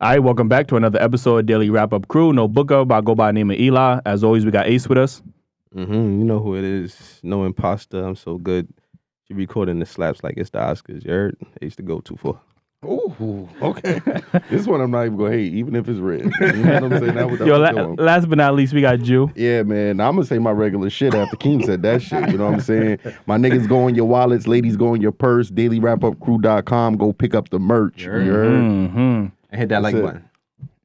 All right, welcome back to another episode of Daily Wrap Up Crew. No booker, but I go by the name of Eli. As always, we got Ace with us. You know who it is. No imposter. I'm so good. She recording the slaps like it's the Oscars. You heard? I used to go to for. Ooh, okay. This one I'm not even going to hate, even if it's red. You know what I'm saying? Last but not least, we got Jew. Yeah, man. I'm going to say my regular shit after Keem said that shit. You know what I'm saying? My niggas go in your wallets. Ladies go in your purse. Dailyrapupcrew.com. Go pick up the merch. You heard? Mm-hmm. And hit that That's like it. button.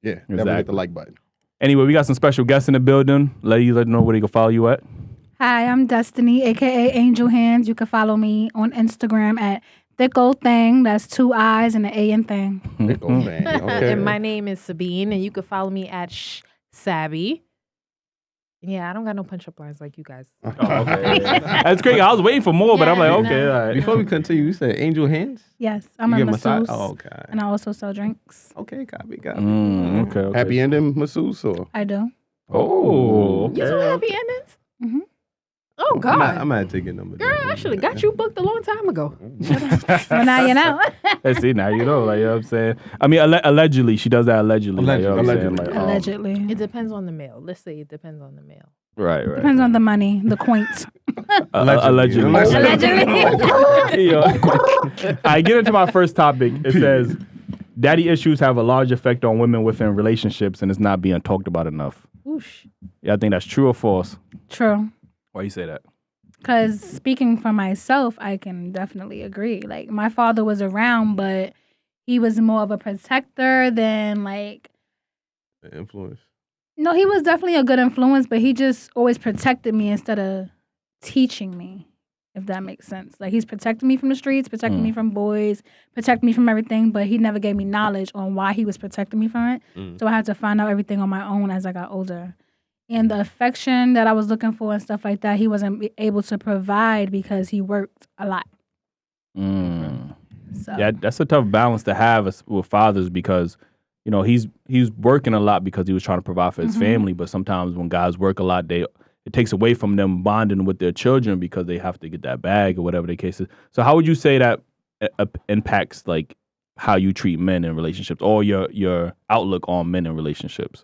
Yeah, Exactly. never hit the like button. Anyway, we got some special guests in the building. Let them know where they can follow you at. Hi, I'm Destiny, a.k.a. Angel Hands. You can follow me on Instagram at Thick Old Thing. That's 2 I's and an A in thing. Thick old thing. Okay. And my name is Sabine, and you can follow me at Savvy. Yeah, I don't got no punch-up lines like you guys. Oh, okay. That's great. I was waiting for more, but I'm like, okay, all right. Before we continue, you said Angel Hands? Yes, I'm You a get masseuse. Oh, okay. And I also sell drinks. Okay, copy. Okay. Happy ending, masseuse, or? I do. Oh, okay. You do happy endings? Mm-hmm. Oh, God. I'm going to take your number. Girl, I should have got you booked a long time ago. Well, now you know. Let's see, now you know, like, you know what I'm saying? I mean, allegedly, she does that allegedly. Like, you know what I'm saying? Allegedly. Like, Allegedly. It depends on the mail. Let's say it depends on the mail. Right. Depends on the money, the coins. Allegedly. I get into my first topic. It says, daddy issues have a large effect on women within relationships and it's not being talked about enough. Whoosh. Yeah, I think that's true or false. True. Why you say that? Because speaking for myself, I can definitely agree. Like, my father was around, but he was more of a protector than, like... Influence. No, he was definitely a good influence, but he just always protected me instead of teaching me, if that makes sense. Like, he's protecting me from the streets, protecting me from boys, protecting me from everything, but he never gave me knowledge on why he was protecting me from it. So I had to find out everything on my own as I got older. And the affection that I was looking for and stuff like that, he wasn't able to provide because he worked a lot. So. Yeah, that's a tough balance to have with fathers because, you know, he's working a lot because he was trying to provide for his family. But sometimes when guys work a lot, it takes away from them bonding with their children because they have to get that bag or whatever the case is. So how would you say that impacts like how you treat men in relationships or your outlook on men in relationships?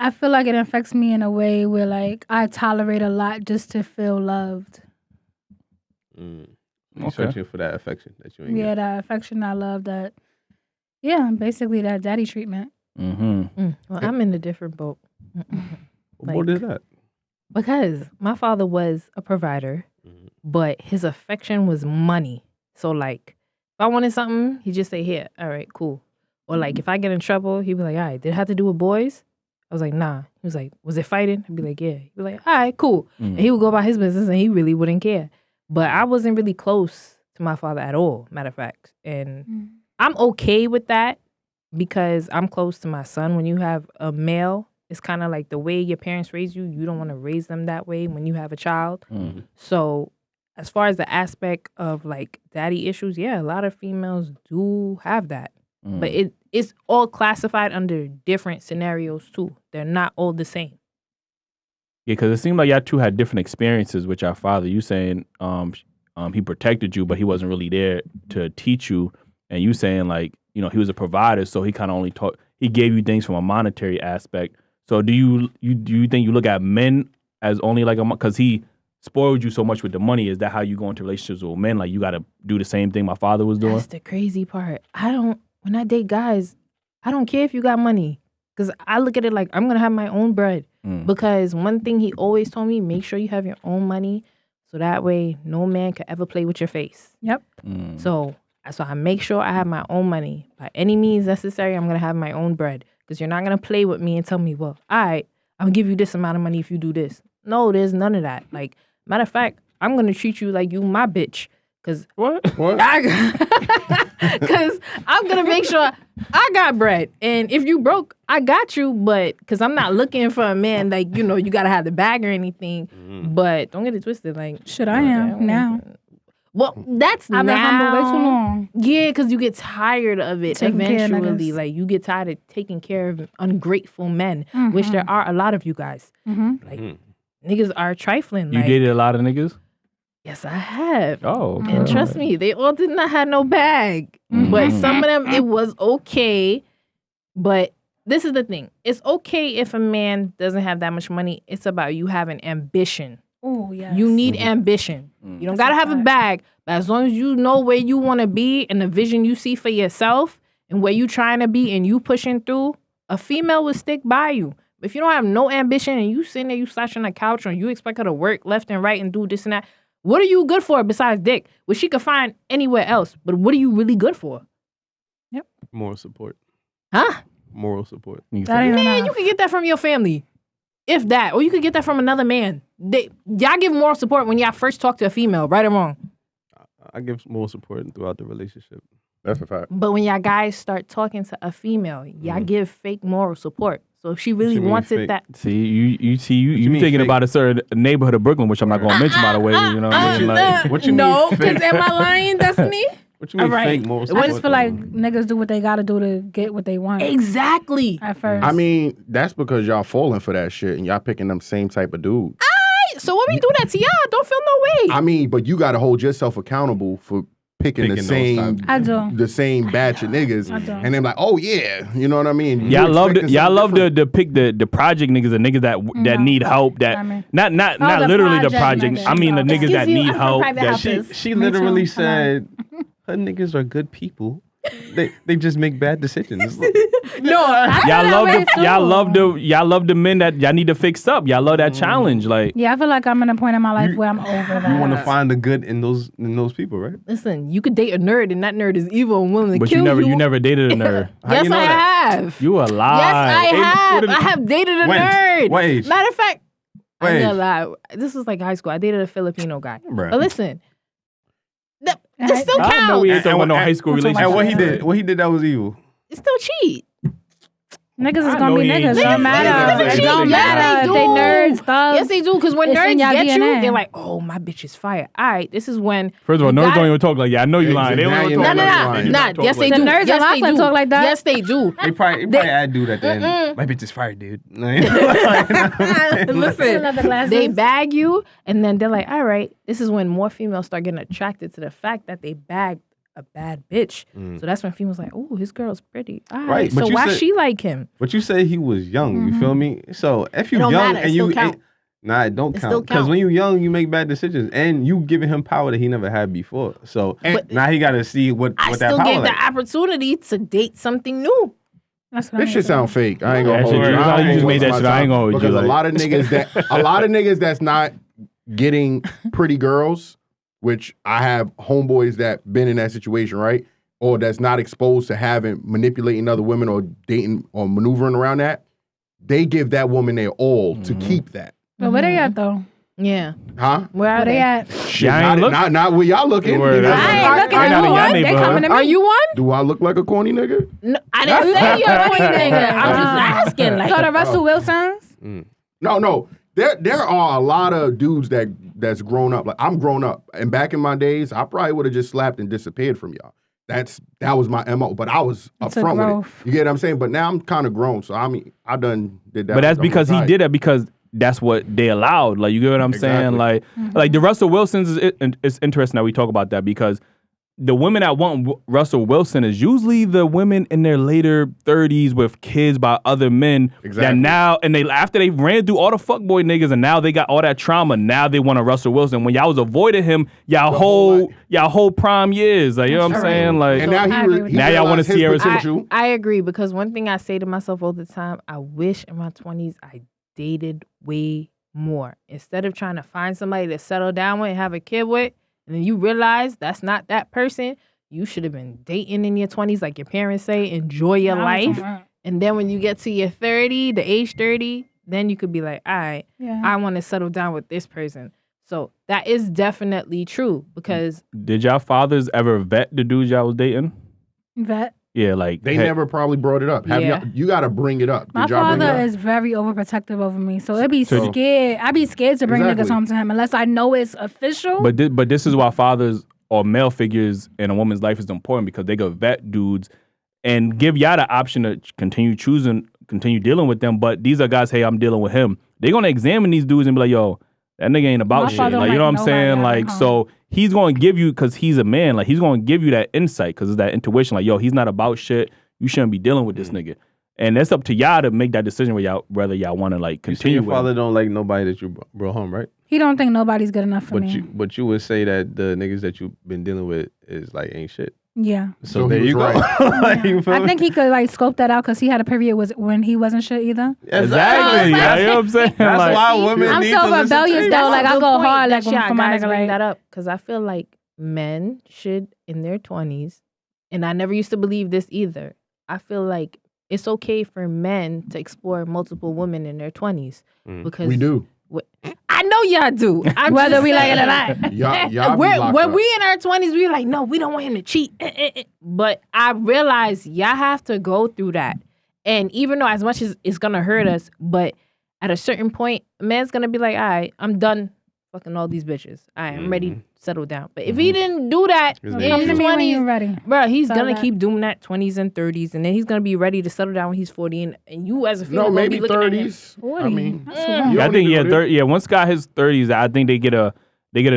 I feel like it affects me in a way where, like, I tolerate a lot just to feel loved. You searching for that affection that you ain't Yeah, get. that affection, I love that. Yeah, basically that daddy treatment. Well, I'm in a different boat. What is that? Because my father was a provider, but his affection was money. So, like, if I wanted something, he'd just say, here, all right, cool. Or, like, if I get in trouble, he'd be like, all right, did it have to do with boys? I was like, nah. He was like, was it fighting? I'd be like, yeah. He'd be like, all right, cool. And he would go about his business and he really wouldn't care. But I wasn't really close to my father at all, matter of fact. And I'm okay with that because I'm close to my son. When you have a male, it's kind of like the way your parents raise you. You don't want to raise them that way when you have a child. So as far as the aspect of like daddy issues, yeah, a lot of females do have that. But it's all classified under different scenarios too. They're not all the same. Yeah, because it seemed like y'all two had different experiences with your father. You saying he protected you, but he wasn't really there to teach you. And you saying like, you know, he was a provider, so he kind of only taught. He gave you things from a monetary aspect. So do you think you look at men as only like because he spoiled you so much with the money? Is that how you go into relationships with men? Like you got to do the same thing my father was doing? That's the crazy part. When I date guys, I don't care if you got money. Because I look at it like I'm going to have my own bread. Because one thing he always told me, make sure you have your own money. So that way no man could ever play with your face. Yep. So I make sure I have my own money. By any means necessary, I'm going to have my own bread. Because you're not going to play with me and tell me, well, all right, I'm going to give you this amount of money if you do this. No, there's none of that. Like, matter of fact, I'm going to treat you like you my bitch. Because Because I'm going to make sure I got bread. And if you broke, I got you. But because I'm not looking for a man like, you know, you got to have the bag or anything. But don't get it twisted. Like, Shit, I am now. Well, that's I've been humble way too long. Yeah, because you get tired of it Taking care of eventually. niggas. Like, you get tired of taking care of ungrateful men, which there are a lot of you guys. Like, niggas are trifling. You like, dated a lot of niggas? Yes, I have. Oh, okay. And trust me, they all did not have no bag. But some of them, it was okay. But this is the thing. It's okay if a man doesn't have that much money. It's about you having ambition. Oh, yes. You need ambition. You don't gotta have a bag, but as long as you know where you want to be and the vision you see for yourself and where you trying to be and you pushing through, a female will stick by you. But if you don't have no ambition and you sitting there, you slouching on the couch and you expect her to work left and right and do this and that, what are you good for besides dick? Which she could find anywhere else. But what are you really good for? Moral support. Huh? Moral support. Man, you can get that from your family. If that. Or you could get that from another man. Y'all give moral support when y'all first talk to a female, right or wrong? I give moral support throughout the relationship. That's a fact. But when y'all guys start talking to a female, y'all give fake moral support. So if she really wants it that... See, you mean thinking fake? about a certain neighborhood of Brooklyn, which I'm not going to mention, by the way. You know what I mean? Like, What you no, mean because fake? am I lying, Destiny? What you mean All right. fake moral I support? just feel like niggas do what they gotta do to get what they want. Exactly. At first. I mean, that's because y'all falling for that shit and y'all picking them same type of dudes. So when we do that to y'all, don't feel no way. I mean, but you got to hold yourself accountable for picking the those same type. I do. the same batch of niggas, I do. and they're like, oh yeah, you know what I mean? y'all You love expecting y'all love something to pick the project niggas, the niggas that need help, that I mean- not the literally the project project. niggas. I mean the niggas Excuse that you, need I'm from help. private That houses. She Me literally too. Hello. said her niggas are good people. They just make bad decisions. No, y'all love the men that y'all need to fix up. Y'all love that challenge. Like Yeah, I feel like I'm in a point in my life where I'm over that. You want to find the good in those people, right? listen, you could date a nerd and that nerd is evil and willing to but kill you never dated a nerd. How Yes, you know I that? have. You a lie. Yes, I Ain't- have. what I have dated a When? nerd. What age? Matter of fact, What I'm age? gonna lie. This was like high school. I dated a Filipino guy. Bruh. But listen, that still I don't know. We counts. ain't talking about no high school I'm talking relationship. about What he did that was evil. It's still cheat. Niggas is I gonna know be he ain't niggas. It cheating. don't matter. Niggas It cheat. don't Yes, matter. they They do. nerds, thugs. Yes, they do. Because when It's in nerds your get you, DNA. they're like, "Oh, my bitch is fire." All right, this is when. First of all, you nerds got don't it. even talk like that. I know you lying. They don't Now even you talk know like that. that. lying. Nah, yes they The do. nerds in Yes they Rockland do. talk like that. Yes they do. They probably add dude at the end. My bitch is fire, dude. Listen, Another glasses. they bag you, and then they're like, "All right." This is when more females start getting attracted to the fact that they bagged a bad bitch. So that's when females like, "Oh, his girl's pretty." All right. Right, but So you why said- she like him? But you say he was young. You feel me? So if you don't young matter, it and still you count. nah, it don't It still count. Because count. when you young, you make bad decisions, and you giving him power that he never had before. So now he got to see what I that still power gave like. the opportunity to date something new. That's what This I shit mean. sound fake. I ain't Yeah, gonna that hold shit- you. you I ain't just gonna made waste that my shit. I ain't time. gonna hold you, because like- a lot of niggas that's not getting pretty girls, which I have homeboys that been in that situation, right? Or that's not exposed to having manipulating other women or dating or maneuvering around that. They give that woman their all to keep that, But where they at though? Yeah. huh? Where are Where they at? Shit, I ain't look- not where y'all looking. Word, You know, that's I right. ain't looking I'm at not in you your one. They neighborhood. coming to me. Are you one? do I look like a corny nigga? No, I didn't say you're a queen nigga. I'm just asking. Like, So the Russell Wilsons? No. There are a lot of dudes that's grown up. Like I'm grown up, and back in my days, I probably would have just slapped and disappeared from y'all. That was my MO, but I was It's a upfront with growth. it. You get what I'm saying? But now I'm kind of grown, so I mean, I done did that. But that's I'm because he retired. did that because that's what they allowed. Like, you get what I'm saying? Exactly. Like the Russell Wilsons it's interesting that we talk about that because the women that want Russell Wilson is usually the women in their later 30s with kids by other men that Exactly. now, and they after they ran through all the fuckboy niggas and now they got all that trauma, now they want a Russell Wilson. When y'all was avoiding him, y'all whole prime years. Like, you know what I'm saying? Like, And now I agree with he that. Now y'all wanna realized his see her- potential. I agree because one thing I say to myself all the time, I wish in my 20s I dated way more. Instead of trying to find somebody to settle down with and have a kid with, and then you realize that's not that person, you should have been dating in your 20s, like your parents say, enjoy your life. And then when you get to your 30, the age 30, then you could be like, all right, Yeah. I want to settle down with this person. So that is definitely true because did y'all fathers ever vet the dudes y'all was dating? Vet. Yeah, like They never probably brought it up. Have Yeah. you got to bring it up. My Did y'all bring it father up? is very overprotective over me, so it'd be So- scared. I'd be scared to bring Exactly. niggas home to him unless I know it's official. But this is why fathers or male figures in a woman's life is important because they could vet dudes and give y'all the option to continue dealing with them. But these are guys, hey, I'm dealing with him. They're gonna examine these dudes and be like, yo, that nigga ain't about My shit. father Like, you don't know what I'm like saying? nobody Like, at home. so he's gonna give you, because he's a man, like he's gonna give you that insight because it's that intuition. Like, yo, he's not about shit. You shouldn't be dealing with this nigga. And it's up to y'all to make that decision whether y'all want to like continue. Your with father them. don't like nobody that you brought home, right? He don't think nobody's good enough for me. But you would say that the niggas that you've been dealing with is like ain't shit. Yeah. So he there was you go. right. Like, you feel I me? think he could like scope that out because he had a period when he wasn't shit either. Exactly. That's, You know what I'm saying? that's Like, why women I'm need so to listen to rebellious, you. though. Like, I go hard, like, That's for my guys nigga, bring like- that up because I feel like men should in their 20s, and I never used to believe this either. I feel like it's okay for men to explore multiple women in their 20s because We do. I know y'all do. I'm Whether just we like it or saying. not. Y'all be locked when up. we in our 20s, we like, no, we don't want him to cheat. But I realize y'all have to go through that. And even though as much as it's going to hurt us, but at a certain point, a man's going to be like, all right, I'm done fucking all these bitches. All right, I'm ready to settle down. But if he didn't do that in Come Come his to me when you're 20s, ready. bro, he's So going to that- keep doing that 20s and 30s. And then he's going to be ready to settle down when he's 40. And you as a female No, gonna maybe be looking at him. 30s. 40. I mean, That's too Mm. long. You I don't think even know this. once guy his 30s, I think they get a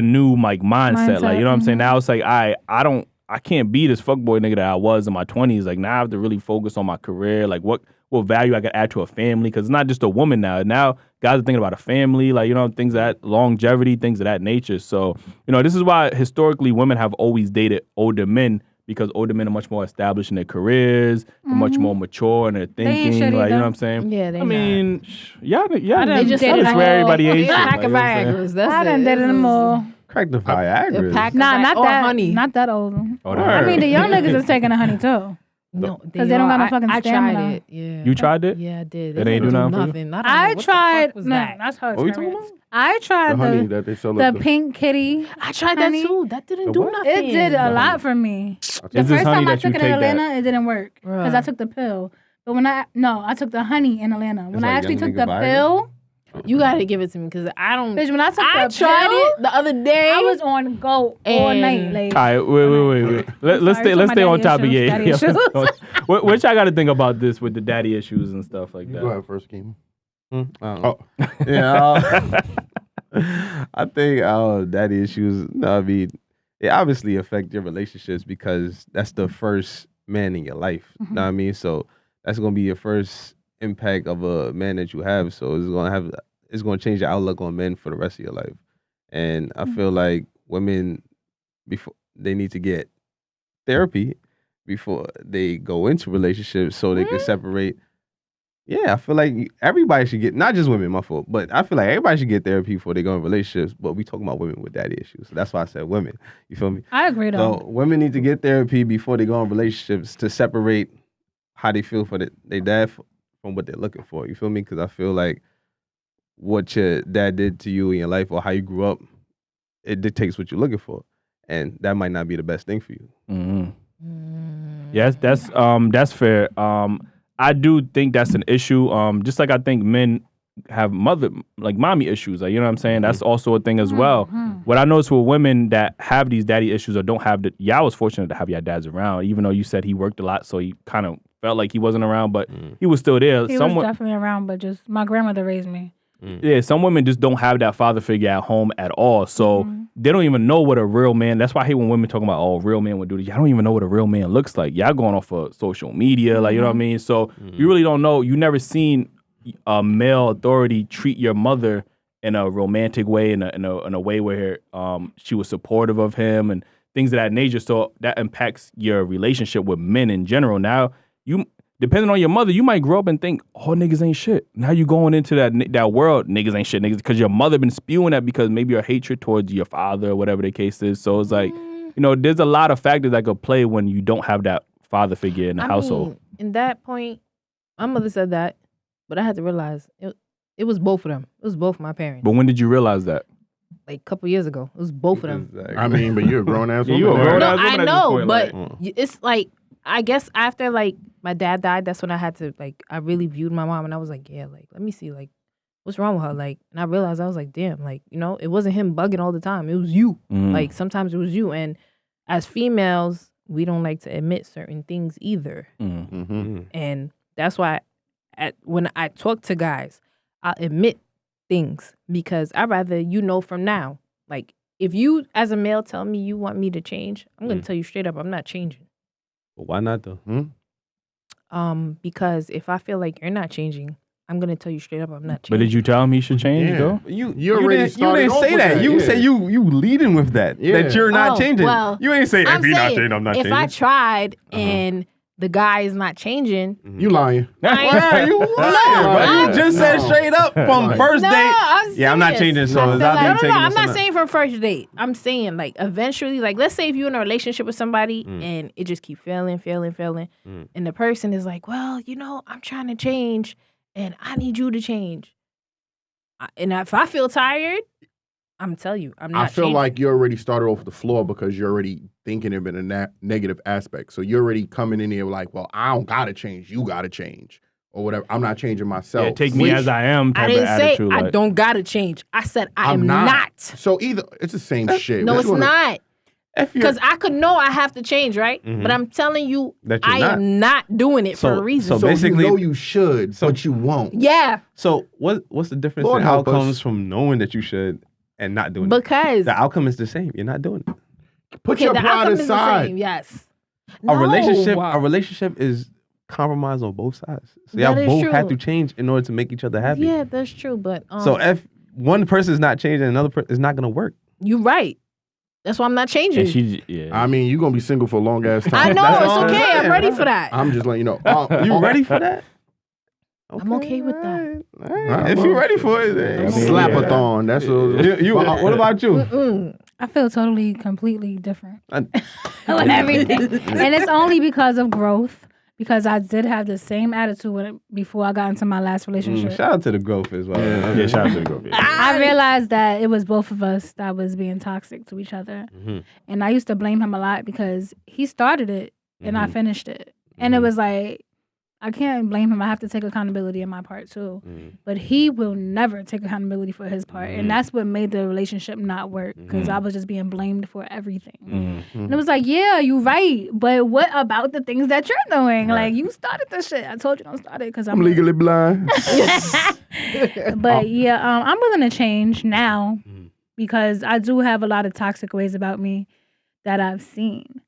new like mindset. Like, you know what I'm saying? Mhm. Now it's like I can't be this fuckboy nigga that I was in my 20s. Like, now I have to really focus on my career. Like, what value I could add to a family? Because it's not just a woman now. Now guys are thinking about a family, like, you know, things that longevity, things of that nature. So, you know, this is why historically women have always dated older men, because older men are much more established in their careers, they're much more mature in their Mm-hmm. ain't thinking. shit Like, you know either. what I'm saying? Yeah, they I mean, y'all I they done just dated that's where everybody They age. a shit, pack like, of you know what I'm saying? Viagraras. That's I done it. dated them all. Crack the Viagra. A pack of Nah, not or that. honey. Not that old. Oh, I mean, the young Word. niggas is taking the honey too. No, 'Cause they don't got no I- fucking I stamina. tried it. Yeah. You tried it? Yeah, I did. It ain't do nothing for you? nothing. I don't know I what the tried. fuck was No, that. that's her What we talking experience. I The tried honey the that they sell the at pink kitty. I tried honey. that too. That didn't The do what? nothing. It did a lot for me. The Is this first honey time I that you took it in take that? Atlanta, it didn't work because I took the pill. But I took the honey in Atlanta. When It's I like actually young took the nigga Viagra? pill, You gotta give it to me because I don't. bitch, when I took I the tried pill, it the other day. I was on go all And- night. Like, All right, wait. Let's sorry, stay talking on about topic. daddy Yeah, issues, daddy yeah. What y'all got to think about this with the daddy issues and stuff like You that? go ahead first, Kim. Oh. Yeah. I think daddy issues, no, I mean, it obviously affect your relationships because that's the first man in your life. You know what I mean? So that's gonna be your first impact of a man that you have. So it's gonna change your outlook on men for the rest of your life. And I feel like women before they need to get therapy before they go into relationships so they can separate. Yeah, I feel like everybody should get, not just women, my fault, but I feel like everybody should get therapy before they go in relationships. But we talking about women with daddy issues. So that's why I said women. You feel me? I agree though. So women need to get therapy before they go in relationships to separate how they feel for their dad from what they're looking for. You feel me? Because I feel like what your dad did to you in your life or how you grew up, it dictates what you're looking for. And that might not be the best thing for you. Mm-hmm. Yes, that's fair. I do think that's an issue. Just like I think men have mommy issues. Like, you know what I'm saying? That's also a thing as well. What I noticed with women that have these daddy issues or don't have y'all was fortunate to have your dads around, even though you said he worked a lot, so he kind of felt like he wasn't around, but he was still there. He was definitely around, but just my grandmother raised me. Yeah, some women just don't have that father figure at home at all. So they don't even know what a real man, that's why I hate when women talk about, oh, real man would do this. Y'all don't even know what a real man looks like. Y'all going off of social media, like, you know what I mean? So you really don't know. You never seen a male authority treat your mother in a romantic way, in a way where she was supportive of him and things of that nature. So that impacts your relationship with men in general. Now, depending on your mother, you might grow up and think, oh, niggas ain't shit. Now you going into that world, niggas ain't shit, niggas, because your mother been spewing that because maybe your hatred towards your father or whatever the case is. So it's like, you know, there's a lot of factors that could play when you don't have that father figure in the household. mean, in that point, my mother said that, but I had to realize it was both of them. It was both my parents. But when did you realize that? Like a couple years ago, it was both of them. Exactly. I mean, but you're a grown ass Yeah, woman. you a grown No, ass woman I at this know, point, but like- it's like, I guess after like my dad died, that's when I had to like, I really viewed my mom and I was like, yeah, like, let me see, like, what's wrong with her? Like, and I realized I was like, damn, like, you know, it wasn't him bugging all the time. It was you. Like, sometimes it was you. And as females, we don't like to admit certain things either. And that's why when I talk to guys, I'll admit things because I'd rather you know from now. Like, if you as a male tell me you want me to change, I'm going to tell you straight up, I'm not changing. But why not though? Because if I feel like you're not changing, I'm gonna tell you straight up I'm not changing. But did you tell him he should change Yeah. though? You already didn't started off say with that. You yeah. say you leading with that. Yeah. That you're not Oh, changing. well, You ain't say if I'm you're not saying, changing, I'm not if changing. I tried and the guy is not changing, You lying. Why you lying? I'm- You just said No. straight up from No. first No, date. I'm Yeah, I'm not serious. changing. So I it's feel not like- being No, taken. I'm as not a- saying from first date. I'm saying like eventually, like let's say if you're in a relationship with somebody and it just keep failing, and the person is like, well, I'm trying to change and I need you to change. And if I feel tired, I'm telling you, I'm not I feel changing. like you already started off the floor because you're already thinking of it in a negative aspect. So you're already coming in here like, well, I don't gotta change. You gotta change or whatever. I'm not changing myself. Yeah, take me Which- as I am type I didn't of say attitude. I like, don't gotta change. I said I am I'm not. not. So either it's the same shit. No, Which it's one- not. If you're- Because I could know I have to change, right? Mhm. But I'm telling you, That you're I not. am not doing it for a reason. so So basically- you know you should, but you won't. Yeah, So what's the difference Lord in help us. outcomes from knowing that you should and not doing it? because The outcome is the same. You're not doing it. Put okay, your the pride outcome is the aside. same. Yes, A relationship is compromise on both sides. So y'all That is both true. have to change in order to make each other happy. Yeah, that's true. But So if one person is not changing, another person is not gonna work. you're right. That's why I'm not changing. and she, yeah. I mean, you're gonna be single for a long ass time. I know That's it's all I'm okay. I'm saying. ready for that. I'm just letting you know. You ready for that? I'm okay with that. All right. If you're ready for it, then. I mean, Slap-a-thon. That's what. What about you? Mm-mm. I feel totally, completely different I- with everything. And it's only because of growth, because I did have the same attitude before I got into my last relationship. Shout out to the growth as well. yeah, shout out to the girl. Yeah. I realized that it was both of us that was being toxic to each other. Mhm. And I used to blame him a lot because he started it and I Mhm. finished it. And it was like, I can't blame him. I have to take accountability in my part too. Mhm. But he will never take accountability for his part. Mhm. And that's what made the relationship not work because Mhm. I was just being blamed for everything. Mm. And it was like, yeah, you're right. But what about the things that you're doing? Right. Like, you started this shit. I told you don't start it because I'm legally blind. But yeah, I'm willing to change now Mhm. because I do have a lot of toxic ways about me that I've seen.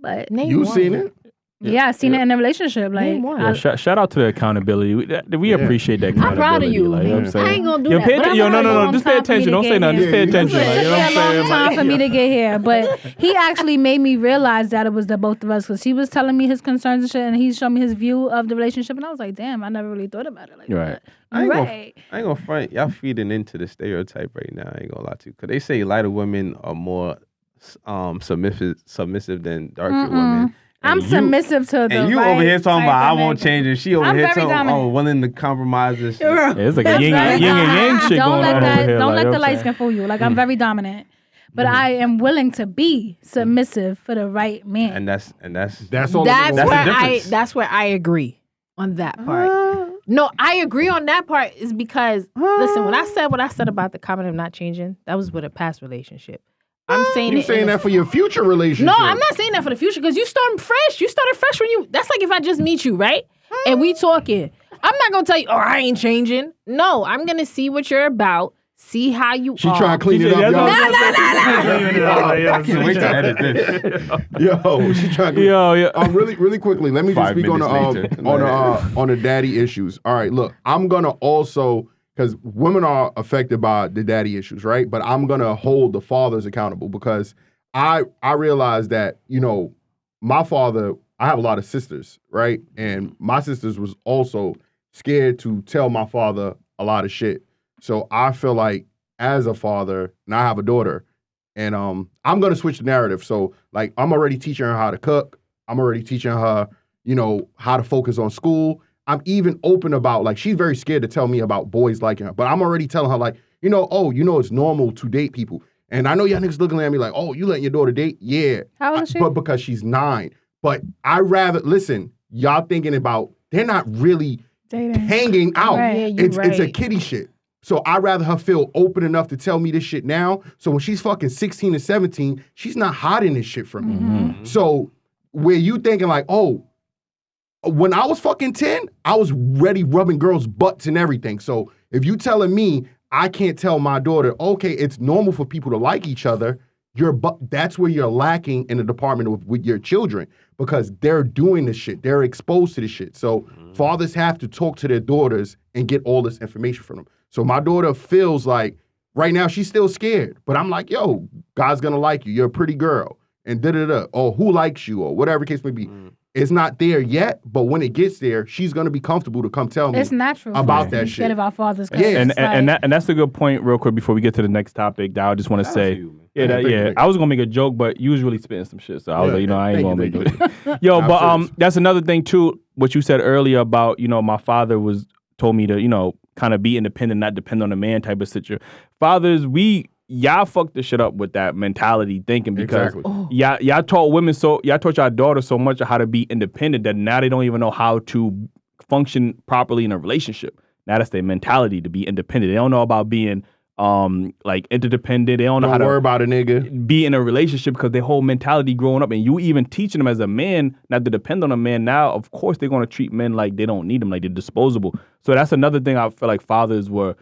But Name You one. seen it? yeah, I've seen it in a relationship. Like, Name one. Yeah, shout out to the accountability. We Yeah. appreciate that I'm accountability. proud of you. Like, you know what I'm saying? I ain't gonna do Yo, that. pay but atten- I'm yo, gonna no. long Just pay time for me attention. to Don't get say nothing. Just here. pay Yeah, attention. you Like, you know what I'm It took me a long saying? time Like, for me to get here, but he actually made me realize that it was the both of us because he was telling me his concerns and shit, and he showed me his view of the relationship, and I was like, damn, I never really thought about it like Right. that. I ain't Right. I ain't gonna front. Y'all feeding into the stereotype right now. I ain't gonna lie to you. Cause they say lighter women are more submissive than darker Mm-mm. women. I'm And you- submissive to the And you right over here talking type about I of won't nigga. change, and she over I'm here very talking, dominant. willing to compromise this shit. Yeah, it's like a That's yin very and yang dominant. shit Don't going let on that, over here. Don't like, let you know the what I'm light skin fool you. Like, Mm. I'm very dominant. But I am willing to be submissive for the right man. And that's That's all. That's That's the where difference. that's where I agree on that part. No, I agree on that part is because listen, when I said what I said about the comment of not changing, that was with a past relationship. I'm saying You it saying in a- that for your future relationship? No, I'm not saying that for the future because you started fresh. You started fresh when you. That's like if I just meet you, right? And we talking. I'm not gonna tell you, oh, I ain't changing. No, I'm gonna see what you're about. See how you She are. trying to clean it up, y'all. I can't wait to edit this. Yo, she trying to. Yo. Really quickly. Let me just 5 speak on minutes later. on the daddy issues. All right, look, I'm gonna also because women are affected by the daddy issues, right? But I'm gonna hold the fathers accountable because I realize that my father. I have a lot of sisters, right? And my sisters was also scared to tell my father a lot of shit. So I feel like as a father, and I have a daughter, and I'm gonna switch the narrative. So like I'm already teaching her how to cook. I'm already teaching her, how to focus on school. I'm even open about like she's very scared to tell me about boys liking her, but I'm already telling her like, it's normal to date people. And I know y'all niggas looking at me like, oh, you letting your daughter date? Yeah. How old is she? But because she's 9. But I rather listen, y'all thinking about they're not really Dating. hanging out. Right. Yeah, you It's a right. kiddie shit. So I'd rather her feel open enough to tell me this shit now. So when she's fucking 16 and 17, she's not hiding this shit from me. Mm-hmm. So where you thinking like, oh, when I was fucking 10, I was ready rubbing girls' butts and everything. So if you telling me I can't tell my daughter, okay, it's normal for people to like each other, that's where you're lacking in the department with your children because they're doing this shit. They're exposed to this shit. So fathers have to talk to their daughters and get all this information from them. So my daughter feels like right now she's still scared, but I'm like, yo, God's gonna like you. You're a pretty girl, and da-da-da, or who likes you, or whatever case may be. It's not there yet, but when it gets there, she's gonna be comfortable to come tell me. It's natural about that shit. shit. Of our fathers. Yeah, and that's a good point. Real quick before we get to the next topic, that I just want to say, I was gonna make a joke, but you was really spitting some shit, so I was like, I ain't gonna make it. Yo, but that's another thing too. What you said earlier about my father told me to kind of be independent, not depend on a man type of situation. Fathers, y'all fucked the shit up with that mentality thinking because y'all taught y'all daughter so much of how to be independent that now they don't even know how to function properly in a relationship. Now that's their mentality to be independent. They don't know about being like interdependent. They don't know how to worry about a nigga. Be in a relationship because their whole mentality growing up and you even teaching them as a man not to depend on a man. Now, of course, they're going to treat men like they don't need them, like they're disposable. So that's another thing I feel like fathers were.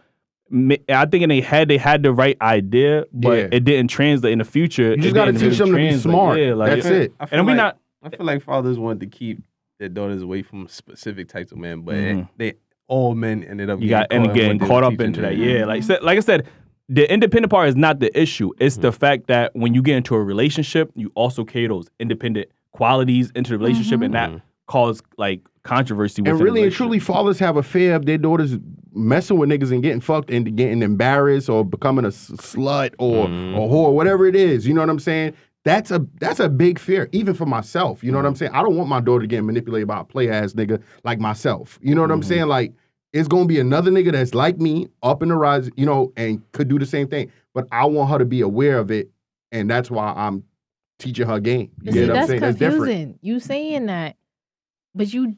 I think in their head they had the right idea, but it didn't translate in the future. You just got to teach them to be smart. Yeah, that's it. I feel like fathers want to keep their daughters away from specific types of men, but all men ended up getting caught up into that. Yeah, like I said, the independent part is not the issue. It's the fact that when you get into a relationship, you also carry those independent qualities into the relationship, and that cause like controversy. And really and truly, fathers have a fear of their daughters messing with niggas and getting fucked and getting embarrassed or becoming a slut or a whore, whatever it is. You know what I'm saying? That's a big fear, even for myself. You know what I'm saying? I don't want my daughter getting manipulated by a play ass nigga like myself. You know what I'm saying? Like, it's gonna be another nigga that's like me, up in the rise, and could do the same thing. But I want her to be aware of it, and that's why I'm teaching her game. You get what I'm saying? That's confusing. That's different. You saying that, but you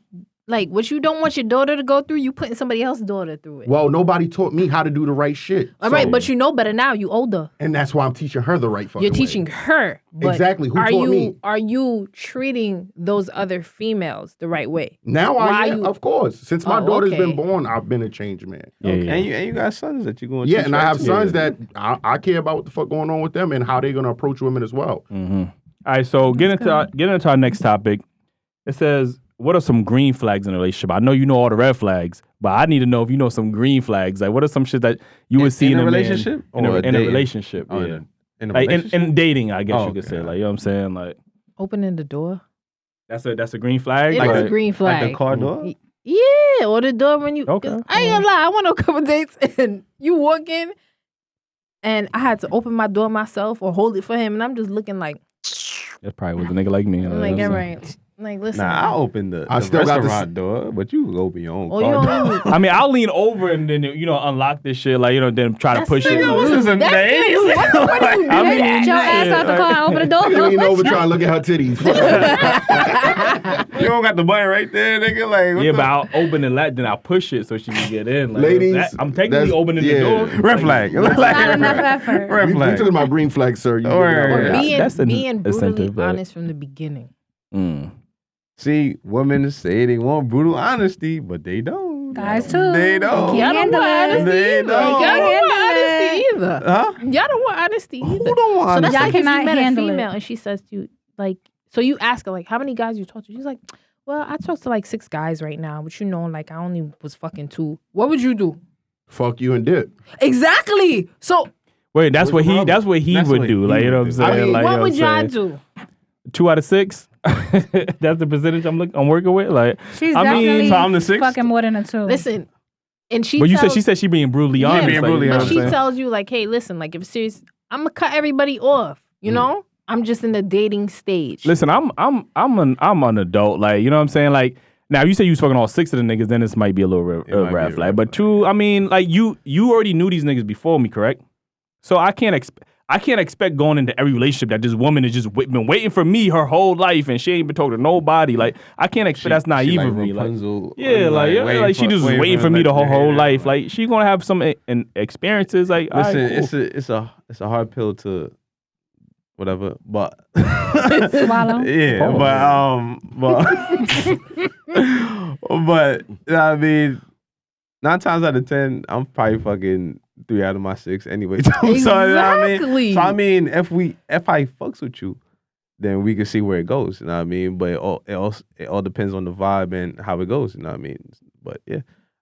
what you don't want your daughter to go through, you putting somebody else's daughter through it. Well, nobody taught me how to do the right shit. All right, but you know better now. You older. And that's why I'm teaching her the right fucking You're teaching her. But exactly. Who taught me? Are you treating those other females the right way? Now of course. Since my daughter's been born, I've been a changed man. Yeah, and you got sons that you're going to teach. Yeah, and I have sons that I care about what the fuck going on with them and how they're going to approach women as well. All right, so getting into our next topic, it says, what are some green flags in a relationship? I know you know all the red flags, but I need to know if you know some green flags. Like, what are some shit that you would see in a relationship? In a relationship, yeah. In dating, I guess you could say. Like, you know what I'm saying? Like, opening the door. That's a green flag? It's a green flag. Like the car door? Yeah, or the door when you... Okay. I ain't gonna lie, I went on a couple dates and you walk in and I had to open my door myself or hold it for him and I'm just looking like... That probably was a nigga like me. I'm like, all right. Like, listen. Nah, I opened the restaurant door, but you open your own car door. I mean, I'll lean over and then, unlock this shit, like, then try to push it. What is your ass out the car and open the door? You lean over trying to look at her titties. You don't got the button right there, nigga. Like, but I'll open the latch, then I'll push it so she can get in. Like, ladies, I'm technically opening the door. Red flag. Not enough effort. Red flag. You're talking about green flag, sir. Being brutally honest from the beginning. See, women say they want brutal honesty, but they don't. Guys too. They don't. Y'all don't want honesty either. Y'all don't want honesty either. Huh? Y'all don't want honesty either. Who don't want honesty? So that's like if you met a handle female and she says to you, like, so you ask her, like, how many guys you talked to? She's like, well, I talked to like 6 guys right now, but like, I only was fucking 2. What would you do? Fuck you and dip. Exactly. So. Wait, that's what he would do. Like, you know what I'm saying? I mean, like, what would y'all do? 2 out of 6. That's the percentage I'm working with. Like, she's definitely so I'm the 6th. fucking more than a 2. Listen, and she. But she said she being brutally honest. But she tells you like, hey, listen, like if it's serious, I'm gonna cut everybody off. You know, I'm just in the dating stage. Listen, I'm an adult. Like, you know what I'm saying? Like, now you say you was fucking all 6 of the niggas, then this might be a little red flag. But 2, I mean, like you already knew these niggas before me, correct? So I can't expect going into every relationship that this woman has just been waiting for me her whole life and she ain't been talking to nobody. Like, I can't expect that's naive of me. Like, she just waiting for me the whole life. Like, she gonna have some experiences. Like, listen, it's a hard pill to whatever, but swallow. Yeah, but I mean, 9 times out of 10, I'm probably fucking 3 out of my 6 anyway. So, you know what I mean? So I mean, if I fucks with you, then we can see where it goes. You know what I mean? But it all depends on the vibe and how it goes. You know what I mean? But yeah,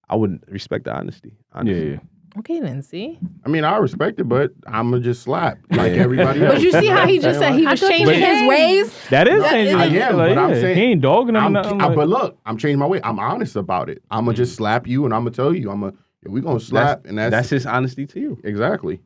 I would respect the honesty. Yeah. Okay, then see. I mean, I respect it, but I'm gonna just slap like everybody else. But you see how he just said he was changing his ways? That is I changing. am, Like, but I'm saying he ain't dogging him. Nothing like, but look, I'm changing my way. I'm honest about it. I'm gonna just slap you, and I'm gonna tell you, we gonna slap, and that's his honesty to you. Exactly.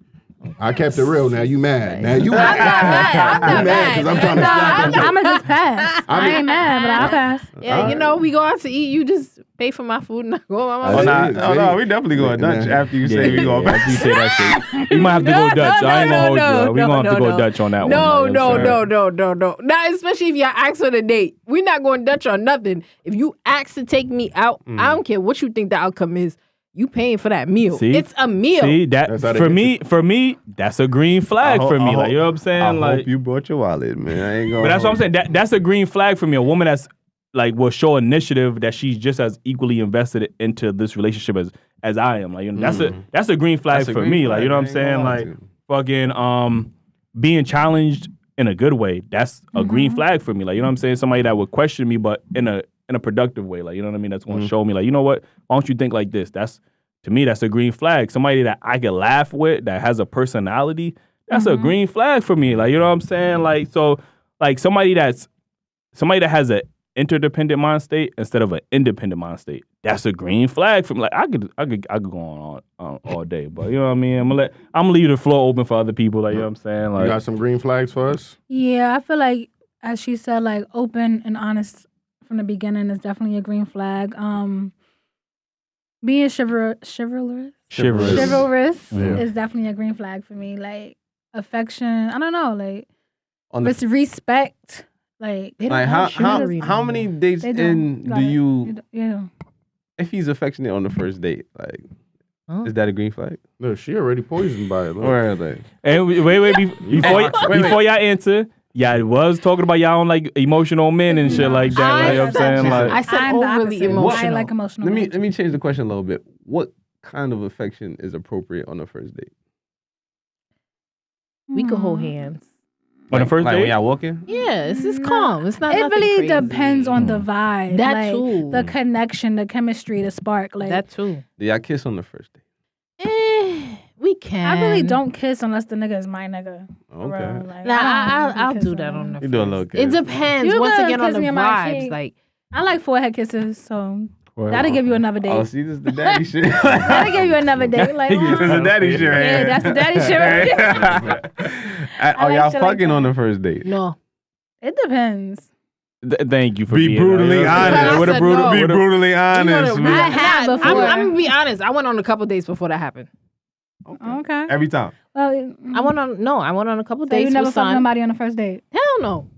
I kept it real. Now you mad. Now you I'm not mad. mad. I'm not mad. Because I'm trying to slap him. I'm gonna just pass. I ain't mad, but I'll pass. Yeah, you know, we go out to eat. You just pay for my food and I go on my Oh, No, we definitely going Dutch after you say we going back. after you say that shit. We might have to go Dutch. I ain't gonna hold you. We gonna have to go Dutch on that one. No. Like, I'm sorry. No. Not especially if you ask for the date. We're not going Dutch on nothing. If you ask to take me out, I don't care what you think the outcome is. You paying for that meal. See? It's a meal. See That's how that they for me, that's a green flag for me. Like, you know what I'm saying? I Like, hope you brought your wallet, man. I ain't gonna. but that's what I'm saying. That's a green flag for me. A woman that's like will show initiative that she's just as equally invested into this relationship as I am. Like, you know, that's a green flag That's a for green me. flag, Like, you know what I'm I ain't saying? gonna lie Like, to you. fucking being challenged in a good way. That's a green flag for me. Like, you know what I'm saying? Somebody that would question me, but in a productive way. Like, you know what I mean? That's going to show me, like, you know what? Why don't you think like this? To me, that's a green flag. Somebody that I can laugh with, that has a personality, that's a green flag for me. Like, you know what I'm saying? Like, so, like somebody that has an interdependent mind state instead of an independent mind state, that's a green flag for me. Like, I could go on all day, but you know what I mean? I'm gonna leave the floor open for other people. Like, you know what I'm saying? Like, You got some green flags for us? Yeah, I feel like, as she said, like open and honest from the beginning is definitely a green flag. Being chivalrous is definitely a green flag for me. Like affection, I don't know, like respect. Like how many dates in do you? Yeah. If he's affectionate on the first date, like, is that a green flag? No, she already poisoned by it. Look. Or like, and wait, before y'all answer. Yeah, I was talking about y'all on like emotional men and shit like that. Like, you know what I'm saying? Like, I said I'm the overly opposite. emotional. I like emotional. let me change the question a little bit. What kind of affection is appropriate on the first date? We could hold hands. on the first like date? when y'all walking? Yeah, it's calm. It's not. It nothing really crazy. depends on the vibe. That like, too. The connection, the chemistry, the spark. Like That too. Do y'all kiss on the first date? We can. I really don't kiss unless the nigga is my nigga. Okay. Bro, like, Nah, I don't I'll kiss do that on the You do a little first. kiss. It depends. You Once could again on kiss the me on my vibes, cheek. like I like forehead kisses, so Well, that'll give you another date. Oh, see, this is the daddy shit. That'll give you another date. Like, This is the daddy shit. yeah, that's the daddy shit. Right Are like y'all shit like fucking that. on the first date? no. It depends. Thank you for Be being brutally honest. I What a said brutal, no. be brutally honest. You know man. I have before. I'm gonna be honest. I went on a couple dates before that happened. Okay. Every time. Well, I went on a couple so you dates never with fucked son. nobody on the first date. Hell no.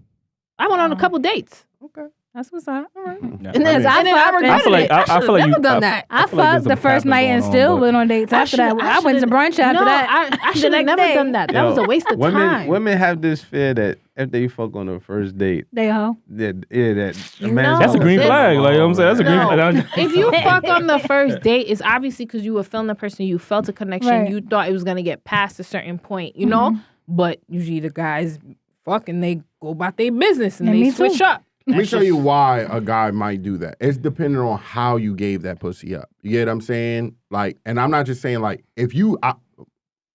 I went on a couple dates. Okay. That's what's up. All right. Yeah, And I then mean, I fucked regretted feel like- it. I I feel should like have you- never done that. I feel like fucked the there's some first capping night and going on, still but- went on dates after that. I went to brunch after no, that. I should have never next day. done that. That was a waste of time. Women have this fear that if they fuck on the first date, They hoe. that a No. man's That's a green That's- flag. Like, you know what I'm saying? That's a green No. flag. If you fuck on the first date, it's obviously because you were feeling the person, you felt a connection, Right. you thought it was gonna get past a certain point, you know. But usually the guys fuck and they go about their business and And they me switch too. up. Let me tell you why a guy might do that. It's depending on how you gave that pussy up. You get what I'm saying? Like, and I'm not just saying like if you,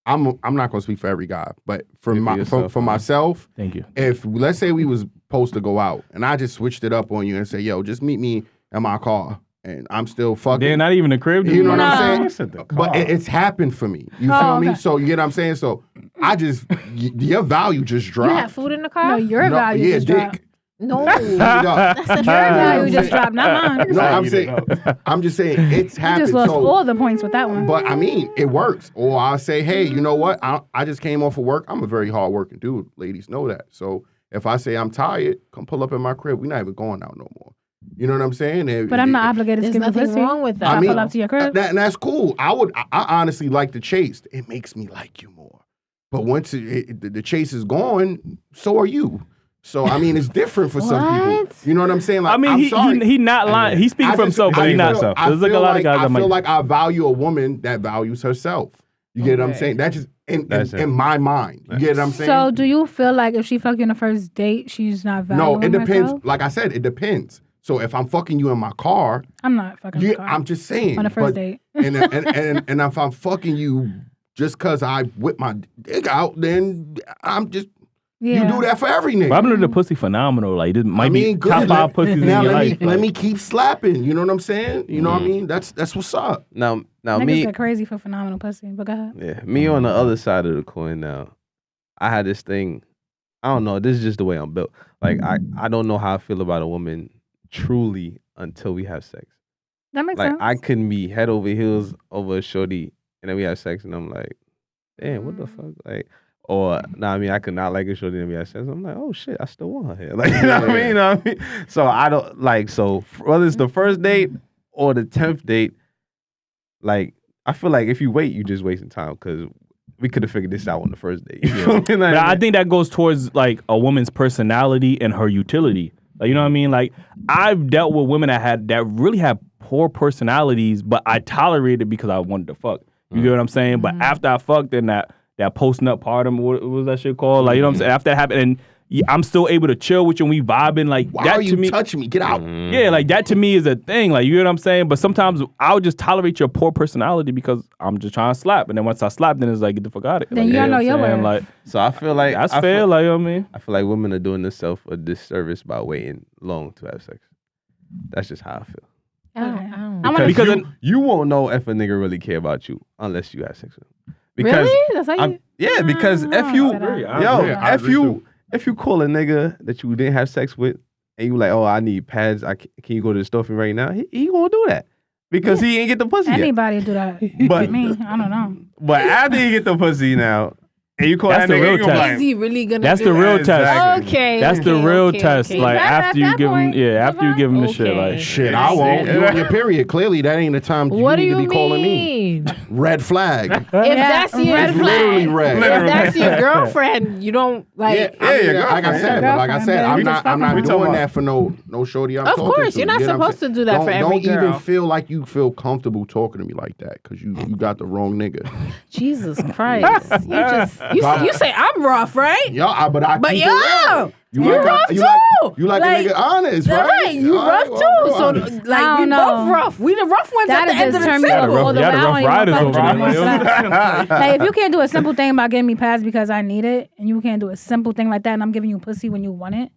I'm not gonna speak for every guy, but for myself, Thank you. if let's say we was supposed to go out and I just switched it up on you and say, yo, just meet me at my car and I'm still fucking. They're not even the crib. You know what I'm No. saying? But it's happened for me. You Oh, feel me? okay. So you get what I'm saying? So I just your value just You dropped. have food in the No, car? your value yeah, just dick. dropped. No. That's a Your value just dropped, not mine. No, I'm just saying it's You happened. just lost So, all the points with that one. but I mean, it works. Or I'll say, hey, you know what? I just came off of work. I'm a very hard working dude. Ladies know that. So if I say I'm tired, come pull up in my crib. We're not even going out no more. You know what I'm saying? But I'm not obligated to There's give you nothing pussy. wrong with that. I pull up to your crib. and that's cool. I honestly like the chase. It makes me like you more. But once the chase is gone, so are you. So I mean, it's different for some people. What? You know what I'm saying? Like, I mean, I'm sorry. he not lying. He's speaking for himself, but he's not. I There's like a feel lot of guys I that might. feel like I value a woman that values herself. You get what I'm Okay. saying? That's just That's in my mind. You get what I'm saying? So, do you feel like if she fuck you on the first date, she's not No, valuing it depends. herself? Like I said, it depends. So if I'm fucking you in my car, I'm not fucking the car I'm just saying. on the first but- date. and if I'm fucking you just because I whip my dick out, then I'm just Yeah. you do that for every nigga. But I've been the pussy phenomenal. Like this might be good. top 5 pussies in Now your let life. me let me keep slapping. You know what I'm saying? You know what I mean? That's what's up. Now Niggas me, get crazy for phenomenal pussy, but go ahead. yeah, me on the other side of the coin now. I had this thing. I don't know. This is just the way I'm built. Like I don't know how I feel about a woman truly until we have sex. That makes Like sense. I can be head over heels over a shorty, and then we have sex, and I'm like, damn, what the fuck? Like, or I mean, I could not like a shorty, and we have sex. I'm like, oh shit, I still want her here. Like, you know what I mean? You know what I mean? So I don't like. So whether it's the first date or the 10th date, like I feel like if you wait, you just wasting time because we could have figured this out on the first date. You know what I mean? But I think that goes towards like a woman's personality and her utility. Like, you know what I mean? Like I've dealt with women that really have poor personalities, but I tolerated because I wanted to fuck. You get what I'm saying? But after I fucked, then that posting up part of what was that shit called? Like, you know what I'm saying? After that happened, and I'm still able to chill with you and we vibing. Like Why that are to you me, touching me? Get out. yeah, like that to me is a thing. Like, you know what I'm saying? But sometimes I'll just tolerate your poor personality because I'm just trying to slap. And then once I slap, then it's like, get the fuck out of it. Then Like, you don't know know your what I'm saying? worth. Like, So I feel like that's I fair. Feel, Like, you know what I mean? I feel like women are doing themselves a disservice by waiting long to have sex. That's just how I feel. I don't. I wanna- Because you won't know if a nigga really care about you unless you have sex with him. Because Really? That's how you. yeah, because I if you agree. I if agree you too. if you call a nigga that you didn't have sex with and you like, oh, I need pads, can you go to the store for me right now? He gonna do that because he ain't get the pussy yet. Anybody do that? But Me, I don't know. but after you get the pussy now, and you call That's that the nigga, real you gonna be test. like, Is he really gonna? That's do the that? real Exactly. test. Okay. That's the okay, real okay, test. okay. Like At after you that give him, point, after you give him the shit. Okay. Like Shit, I won't. You on your period. Clearly, that ain't the time What do you need you to be calling me. mean? Red flag. If that's your red It's flag. literally red. if that's your girlfriend, you don't like. Yeah, I mean, your like I said, girlfriend. like I said, I'm We not just doing fucking- that for no shorty. I'm Of talking course, to. you're not You know what I'm supposed to do that saying? for every Don't girl. even feel like you feel comfortable talking to me like that because you got the wrong nigga. Jesus Christ! You say I'm rough, right? But I But keep it yo, real. you rough you too. You like Like, a nigga honest, right? Right, you All rough right, too. well, So honest. like I we don't both know. rough. We the rough ones at That'll the end of just the turn me table. off. Although y'all the I don't rough even riders fuck over with there, you. like, Like if you can't do a simple thing about getting me pads because I need it, and you can't do a simple thing like that, and I'm giving you pussy when you want it,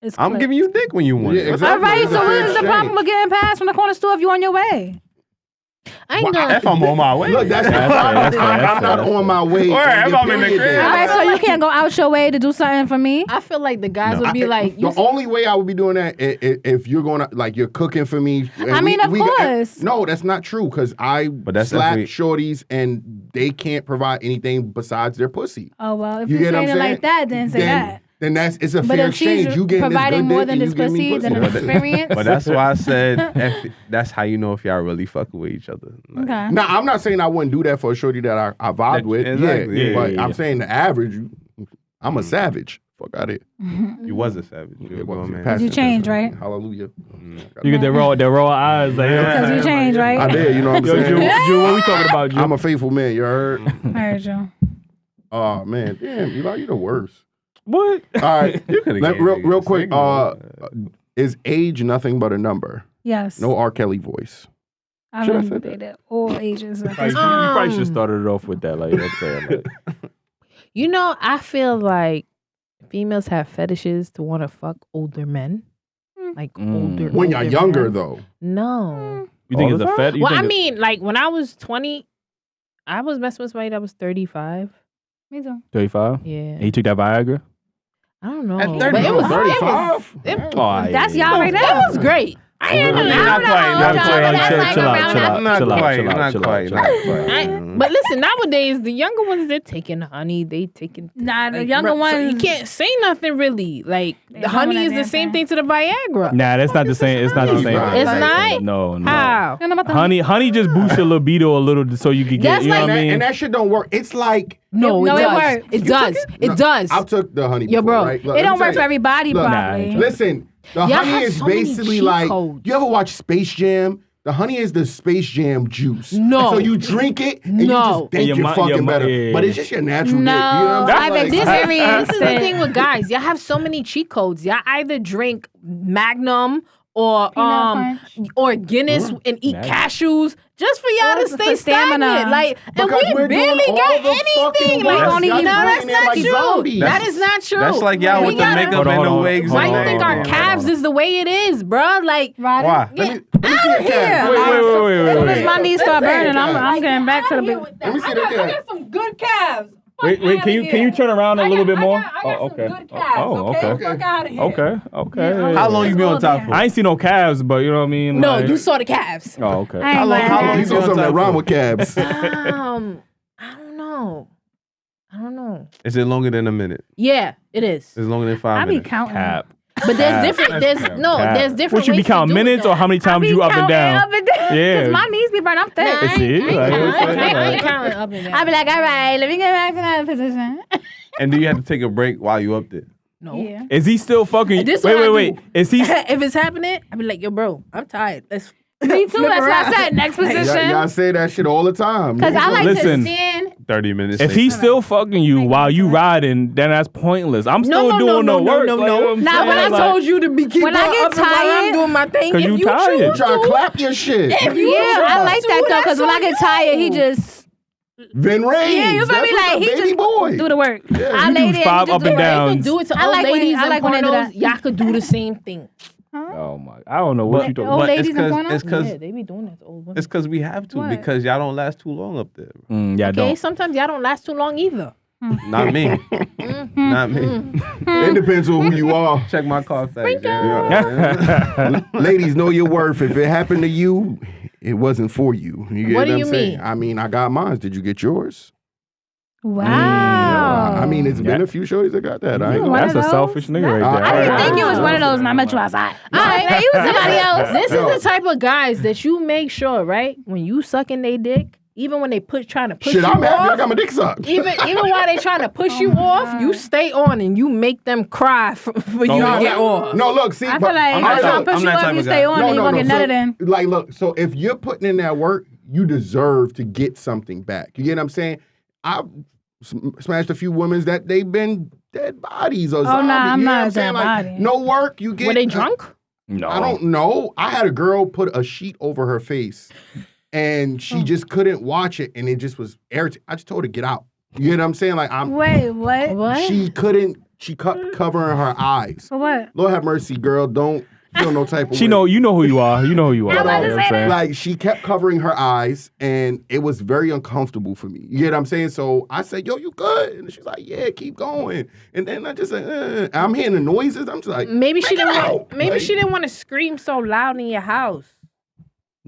it's I'm click. giving you dick when you want Yeah, it. exactly. All right, It's a so fair what is the problem exchange. with getting pads from the corner store if you on your way? I ain't gonna. If I'm on my way. Look, that's the That's fair, problem. that's fair, I'm that's not fair. on my way. Or on if your I'm in the period crib. day. All right, so you can't go out your way to do something for me. I feel like the guys would be like, the only way I would be doing that if you're going to like you're cooking for me. and I mean, of course. No, that's not true because I that's slap definitely- shorties and they can't provide anything besides their pussy. Oh well, if You you get what I'm saying it saying? like that, then say that. Then it's a But fair if she's exchange. You getting providing this good more dick than and this you give me pussy, than an pussy. experience. But that's why I said that's how you know if y'all really fucking with each other. Like, Okay. Now, I'm not saying I wouldn't do that for a shorty that I vibe with. Exactly. Yeah, but Yeah. I'm saying the average, I'm a savage. Fuck out of here. You was a savage. You Yeah, a grown man. pass You it, changed, pass it. right? Hallelujah. You get the raw eyes. Like, Because you changed, right? I did, you know what I'm Yo, saying? Drew, what we talking about, Drew? I'm a faithful man, you heard? I heard you. Oh, man. Damn, Eli, you the worst. What? All right. You could've gave real niggas quick. signal. Is age nothing but a number? Yes. No R. Kelly voice. I Should I don't say date it. All ages. At Like, this you point. probably should have started it off with that. Like, let's say, like, You know, I feel like females have fetishes to want to fuck older men. Like older. When you're older younger, men. though. No. you think All it's the a fed? Well, I mean, like when I was 20, I was messing with somebody that was 35. Me too. 35. Yeah. And he took that Viagra. I don't know. At But it 30, was 35? Oh, That's yeah. y'all right It there. was great. I ain't gonna Not lie. quite, not Chill quite, out, not chill quite, out, chill out, not chill out, quite, chill out, not chill out, quite, chill not out. quite. But listen, nowadays the younger ones they're taking honey, they taking Nah, the like, younger so ones. you can't say nothing really. Like They the don't honey wanna is the dance same that. thing to the Viagra. Nah, that's not the same. It's not the same. It's not? No, no. How? You know about the Honey just boosts your libido a little so you can get. That's You know like- what I mean? And that shit don't work. It's like No, No, it it does. works. It does. It No, does. I took the honey Yo, before, bro, right? Look, It let don't me work tell for you. everybody, Look, probably. Nah, Listen, the Y'all honey have is so many basically cheat like codes. you ever watch Space Jam? The honey is the Space Jam juice. No. So you drink it and you just think Your you're fucking better. yeah. But it's just your natural No, dick. You know what I'm saying? I've Like, experienced This is the it. thing with guys. Y'all have so many cheat codes. Y'all either drink Magnum or Peanut or Guinness and eat Magnum. cashews just for y'all to For stay stamina. stagnant. Like, and Because we we're barely doing got all the fucking anything. work. Like, Y'all no, eating that's brain not like true. zombies. That is not true. That's like y'all We with the gotta- makeup Hold on, and the hold on, wigs. Why and you all think that. our calves is the way it is, bro? Like, Right? Why? Let me see that here. calf. Wait. As soon as my knees start Listen. burning, I'm getting back to the big. Let me see that calf. I got some good calves. Wait. Can you turn around a little bit more? I got okay. some good calves. Oh, okay. okay. Fuck out of here. Okay. How long you been on top I for? I ain't seen no calves, but you know what I mean. No, like- you saw the calves. Oh, okay. I ain't long- lying. how long You you saw been something that on top rhyme for? with calves. I don't know. Is it longer than a minute? Yeah, it is. It's longer than 5 I be minutes. counting. Cap. But there's different. There's Cap. there's different. What you be ways to counting do it, minutes though. or how many I times be you up and counting down? Up and down. Yeah. Cause my knees be burning. I'm thick. Nah, I See, ain't like, I ain't counting up and down. I be like, all right, let me get back to that position. And do you have to take a break while you up there? No. Yeah. Is he still fucking? This is what I Wait. do. Is he? If it's happening, I be like, yo, bro, I'm tired. Let's. Me too. flip That's what I around. said. Next Y'all position. say that shit all the time. Because I like Listen. to stand. 30 minutes. If he's still fucking you while you riding, then that's pointless. I'm still doing the work. No. Like, you know what I'm Nah, saying? When I Like, told you to be keep When I going get up and while I'm tired- doing my thing, 'Cause if you you tired. choose Try to to, clap your shit. if you Yeah, I choose like to, that though. Because that's when I on get tired, he you. just Vin Rames. Yeah, you feel That's me? what's Like up, he baby just boy. do the work. I You lay do there. he five just up do and the work. down. You can do it to I old like when- ladies I and like when they do pornos. that. Y'all could do the same thing. Oh my! I don't know what you talking. Old But ladies it's in 'cause- porno? it's 'cause- Yeah, they be doing that to old women. It's because we have to, What? because y'all don't last too long up there. Yeah, Okay, don't. sometimes y'all don't last too long either. Not me. Not me. It depends on who you are. Check my car facts. Ladies, know your worth. If it happened to you, it wasn't for you. You get What do I'm you saying? mean? I mean, I got mine. Did you get yours? Wow. I mean, it's been Yeah. a few shorties that got that. I ain't You gonna That's a of those? selfish nigga right there. I I didn't Wow. think you was one of those when I met you outside. All right, Like, you was somebody else. This is the type of guys that you make sure, right? When you sucking they dick, even when they trying to push Shit, you I'm happy I off, got my dick sucked. even while they trying to push you off, you stay on and you make them cry for you to get off. No, look, see, I feel but like I'm if not I try type- to push I'm you not up, type you of stay guy. on, and you gonna get nutted in. Like, look, so if you're putting in that work, you deserve to get something back. You get what I'm saying? I've smashed a few women that they've been dead bodies or something. nah, I'm you know not what I'm a saying? dead Like, body. no work, you get. Were they drunk? No, I don't know. I had a girl put a sheet over her face, and she just couldn't watch it, and it just was irritating. I just told her get out. You know what I'm saying? Like Wait, what? What? she couldn't. She kept covering her eyes. For what? Lord have mercy, girl. Don't feel no type of. She way. know you know who you are. You know who you are. I'm about to You know what I'm say saying? Like she kept covering her eyes, and it was very uncomfortable for me. You get what I'm saying? So I said, "Yo, you good?" And she's like, "Yeah, keep going." And then I just said, I'm hearing the noises. I'm just like, Maybe she "Bring it didn't out." want. Maybe Like, she didn't want to scream so loud in your house.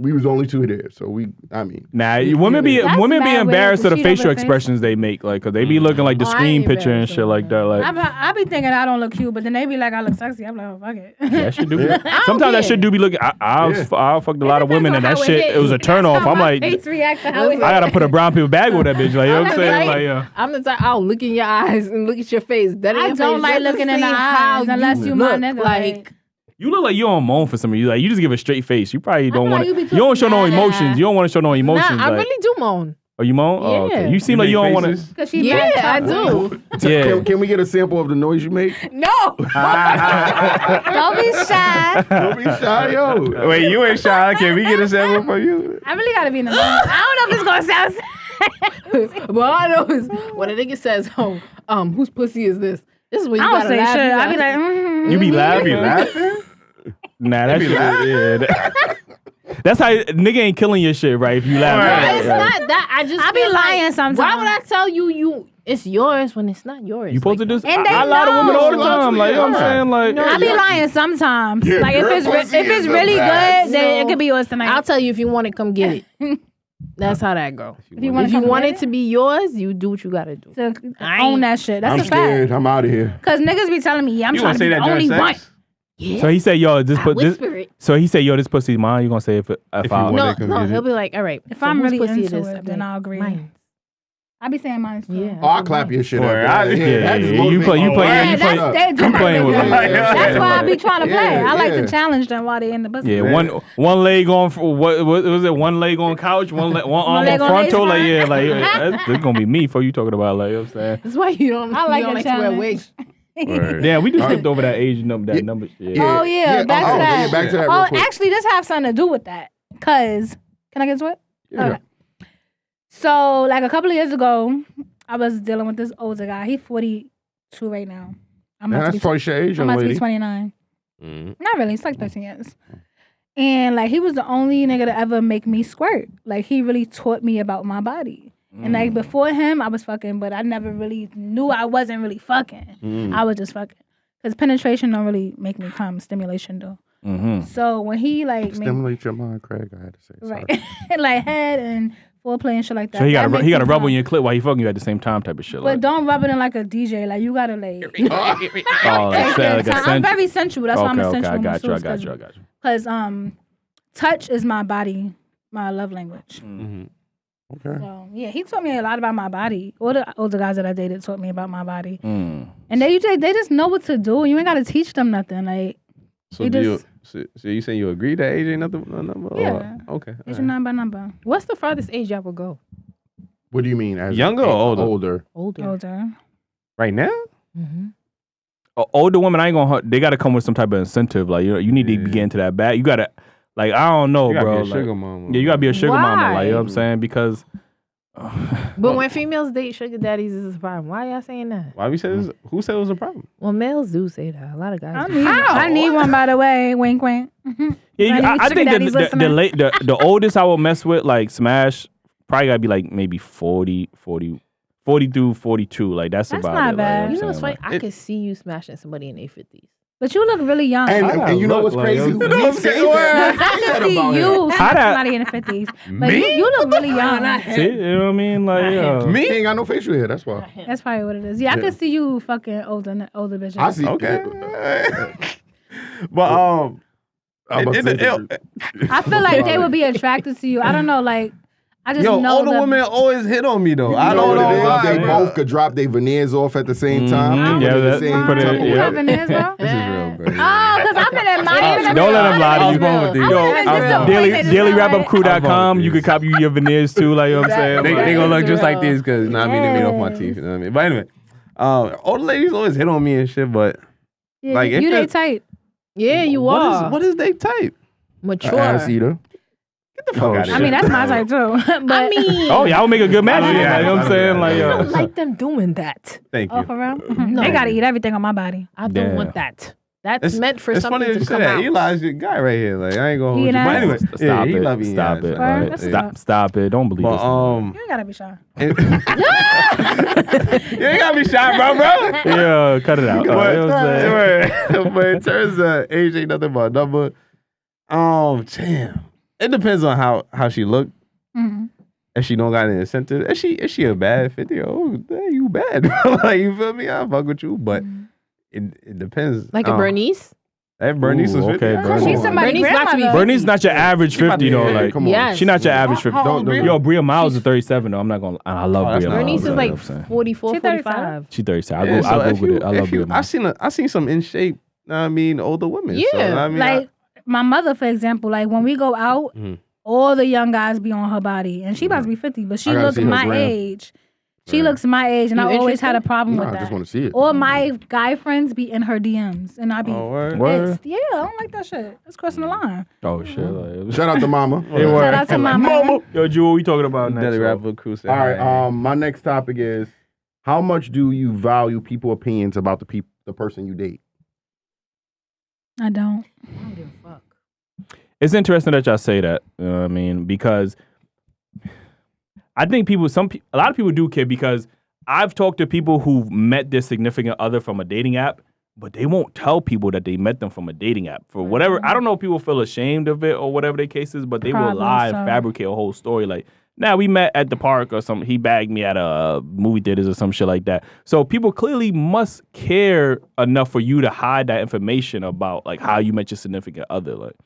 We was only two there, so I mean, Nah, women be That's women be mad embarrassed weird of to the cheat facial over face. expressions they make, like, cause they be looking like the Oh, I screen ain't picture and embarrassed shit of like that. Like, I be thinking I don't look cute, but then they be like I look sexy. I'm like, oh fuck it. that shit do. Be, Yeah. sometimes that care. shit do be looking. I'll fucked a lot of women, and that Depends on shit how it was a hit. turn That's off. how I'm my like, face react to how it Listen, I hit. gotta put a brown paper bag with that bitch. Like, you know what I'm saying? Like, yeah. I'm the type. I'll look in your eyes and look at your face. That I ain't don't like looking in the eyes unless you my look. nigga. Like You look like you don't moan for something. You like you just give a straight face. You probably don't feel want like you be to. You don't show no talking mad. emotions. You don't want to show no emotions. Nah, I like, really do moan. oh, you moan? Oh, okay. Yeah. You seem like you don't want to. Cause she Yeah, I mad do. Yeah. can we get a sample of the noise you make? No. Don't be shy. Don't be shy, yo. Wait, you ain't shy. Can we get a sample for you? I really gotta be in the moment. I don't know if it's gonna sound. But all I know is when a nigga says, "Oh, whose pussy is this?" This is when you I don't gotta say laugh. shit. You I be gotta- like, You be laughing. You laughing? Nah, that shit. Yeah. That's how that's ain't killing your shit, right? If you laugh. Right. It's not that. I just I be feel like, lying sometimes. Why would I tell you it's yours when it's not yours? You supposed to do. And they I lie to women all the know. time. Like, you know what I'm saying? Like, No, I be lying sometimes. Yeah, Like if your it's pussy if it's is really the best. good, then it No. could be yours tonight. I'll tell you if you want it, come get it. That's how that go. if you want If you want it to be yours, you do what you gotta do. to I own ain't- that shit. That's I'm a fact. scared. I'm out of here. Cause niggas be telling me, yeah, I'm You trying gonna to say be that the only during one. sex? Yeah. so he said, "Yo, this I put this." whisper it. So he said, "Yo, this pussy's mine." You gonna say if you I want No, it, come no, get he'll it. be like, all right. If so I'm whose really pussy into is? it, I'm then like, I'll agree. Mine. I be saying mine too. Yeah. Oh, I'll clap your shit up. Word. That just You motivates play- you me. play- Oh, yeah, yeah, you play- shut up. playing with me. That's why I be trying to play. Yeah, I like yeah. to challenge them while they in the bus. Yeah, one leg on what was it? One leg on couch, one arm on leg on frontal. Like lace yeah, like that's gonna be me for you talking about. Like you know what I'm saying. That's why you don't. I like you don't a like to wear challenge. wigs. Word. Yeah, we just skipped over that age number. That number. Yeah. Oh yeah, back to that. Yeah, back to that real Oh, quick. actually, this have something to do with that. Cause can I get to it? Yeah. Okay. So like a couple of years ago, I was dealing with this older guy. He's 42 right now. I'm Man, about to that's be twice your age, I'm young about to be lady. 29. Mm. Not really. It's like 13 years. And like he was the only nigga to ever make me squirt. Like he really taught me about my body. And like before him, I was fucking, but I never really knew I wasn't really fucking. I was just fucking. Because penetration don't really make me come. Stimulation do. Mm-hmm. So when he like made, Stimulate your mind, Craig. I had to say. Sorry. right, like head and foreplay and shit like that. So he got that to makes me rub on come. your clit while he fucking you at the same time, type of shit. But Like, don't rub it in like a DJ. Like you gotta like. oh, take like your a time. I'm sense. very sensual. That's why I'm a Okay, sensual I got you. masseuse, Cause touch is my body, my love language. Mm-hmm. Okay. So yeah, he taught me a lot about my body. All the older guys that I dated taught me about my body, Mm. and they just know what to do. You ain't gotta teach them nothing. Like So He do you? just- So you saying you agree that age ain't nothing no number? or- Yeah. Okay. it's alright. your number. What's the farthest age y'all would go? What do you mean? As Younger or older? Older. Older. Older. Right now? Mm-hmm. Older women, I ain't gonna. They got to come with some type of incentive. Like you need to Yeah. get into that bag. You gotta. Like I don't know, You gotta bro. be a Like, sugar mama. yeah, you gotta be a sugar mama. Like you know what I'm Why? saying? Because. But when females date sugar daddies, is a problem. Why y'all saying that? Why we said this? Who said it was a problem? Well, males do say that. A lot of guys. I do. need, I need one, by the way. Wink, wink. Mhm. Yeah, Any I sugar think daddies listening? the oldest I will mess with, like smash, probably gotta be like maybe 40 through 42. Like that's That's about not it. bad. Like, You know what's funny? like, I could see you smashing somebody in their 50s. But you look really young. And you know what's crazy? You know what I'm saying? I can see you How that- somebody in the 50s. But you look really young. see, you know what I mean? Like, Me ain't got no facial hair. That's why. That's probably what it is. Yeah, I can see you fucking older bitches. I see. Okay. But I'm about to say I feel like they would be attracted to you. I don't know, like I just yo, know older the- women always hit on me though. You I know don't what know it is? why. They bro. both could drop their veneers off at the same time. Mhm. They Yeah, put in the that- same put it- Tupperware. yeah. You have veneers, bro? This is real, bro. Oh, because I've been admiring Don't let them lie to I was you. born with these. Yo, I'm disappointed. dailyrapupcrew.com. You can copy your veneers too. Like you know what I'm saying? They Like, gonna look just like this because I mean they made off my teeth. You know what I mean? But anyway, older ladies always hit on me and shit. But Yeah, like, if you they it- type. Yeah, you are. what is they type? mature. Ass eater. Get the fuck out of here. I mean, that's my type too. But I mean, oh, y'all would make a good match. Yeah, Yeah, you know what I'm saying? Like, I yo. don't like them doing that. Thank oh, you. for real? Mhm. No. They gotta eat everything on my body. I don't Damn. want that. That's It's- meant for It's something funny to that you say come that. out. Eli's your guy right here. Like I ain't gonna hold He you. an But ass? anyway, Stop yeah, it. he love eating Stop ass, it. like, Word, Right? that's Stop. Stop it. Don't believe But this. You ain't gotta be shy. you ain't gotta be shy, bro. Yeah, cut it out. You know what I'm saying? But in terms of age, ain't nothing but a number. Damn. It depends on how she look. Mm-hmm. If she don't got any incentive, if she a bad 50, oh, damn, you bad. Like you feel me? I fuck with you, but it depends. Like a Bernice? If Bernice was Ooh, 50, okay, come Bernice. on. She's somebody's Bernice not to be grandmother. Bernice not your average She about 50 to- though. yeah, Like, come on. Yes. she not your average 50. How old Bria? Yo, Bria Miles is 37 though. I'm not gonna. I love Oh, that's Bria not Miles. Bernice is you know like what I'm saying? 44, She 45. She 37. Yeah, so I if googled you- it. I love if you- Bria Miles. I seen some in shape. I mean, older women. So, Yeah, I mean, Like my mother, for example, like when we go out, Mhm. all the young guys be on her body, and she about to be 50, but she I gotta looks see her my gram. age. She Right. looks my age, and You I always had a interested? problem No, with I that. just want to see it. All my guy friends be in her DMs, and I be Oh, word. Word. pissed. Yeah, I don't like that shit. That's crossing the line. Oh shit. Like, Shout out to Mama. Hey, word. Shout out to my mama. Yo, Jewel, we talking about next? Dailyrapupcrew said, All right. hi. My next topic is how much do you value people's opinions about the person you date? I don't. I don't give a fuck. It's interesting that y'all say that. You know what I mean? Because I think a lot of people do care because I've talked to people who've met their significant other from a dating app, but they won't tell people that they met them from a dating app. For whatever, I don't know if people feel ashamed of it or whatever their case is, but they will Probably lie so. and fabricate a whole story. Like, nah, we met at the park or something. He bagged me at a movie theaters or some shit like that. So people clearly must care enough for you to hide that information about like how you met your significant other. Like,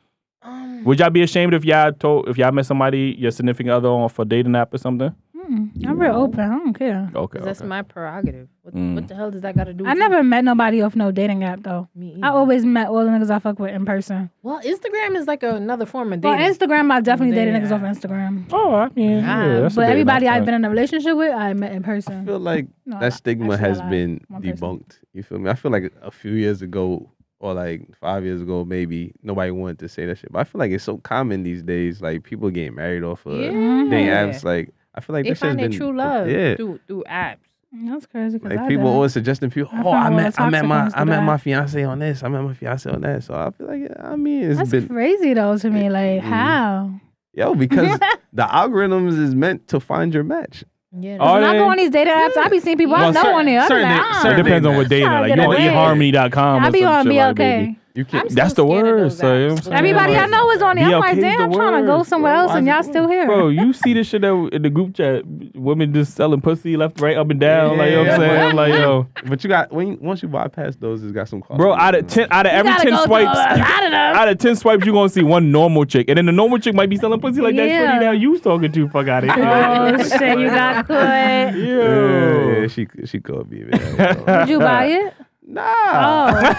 would y'all be ashamed if y'all met somebody, your significant other, on for dating app or something? I'm real open. I don't care. Okay. That's my prerogative. What the hell does that got to do with I you? never met nobody off no dating app though. Me I either. always met all the niggas I fuck with in person. Well, Instagram is like another form of Well, dating. Instagram, I definitely dated Yeah. niggas off Instagram. Oh, I mean, yeah, that's a But dating everybody app, I've been in a relationship with, I met in I person. feel like No, that stigma actually, I has lied. been One person. debunked. You feel me? I feel like a few years ago, or like 5 years ago, maybe nobody wanted to say that shit. But I feel like it's so common these days. Like people getting married off of dating apps. Like I feel like They this has find their been true love Yeah. through apps. That's crazy. Cause Like I people didn't. always suggesting people. I Oh, found I all the met toxic ones my to that. fiance on this. I met my fiance on that. So I feel like it's That's been crazy though to me. Like how? because the algorithms is meant to find your match. Yeah. Oh, When I yeah. go on these dating apps, I be seeing people I Well, know on there. I be certain- like, certain- It depends on what dating. Trying to Like get you on away. eharmony.com. I be on BLK. BLK. You can't. I'm That's still the scared of worst, those so you know what I'm apps. saying? Everybody I know is on there. I'm like, BLK 's damn, the I'm trying to go worst. somewhere Bro, else why and is y'all it still here. Bro, you see this shit that in the group chat, women just selling pussy left, right, up and down. Like, you know what I'm Yeah. saying? Like, yo. But once you bypass those, it's got some quality. Bro, out of every gotta 10 go swipes, through a lot of them. out of 10 swipes, you gonna see one normal chick, and then the normal chick might be selling pussy like that Yeah. shorty that you was talking to. Fuck out of here. Oh shit, you got caught. Yo. Yeah, she called me. Man. Did you buy it? Nah. Oh,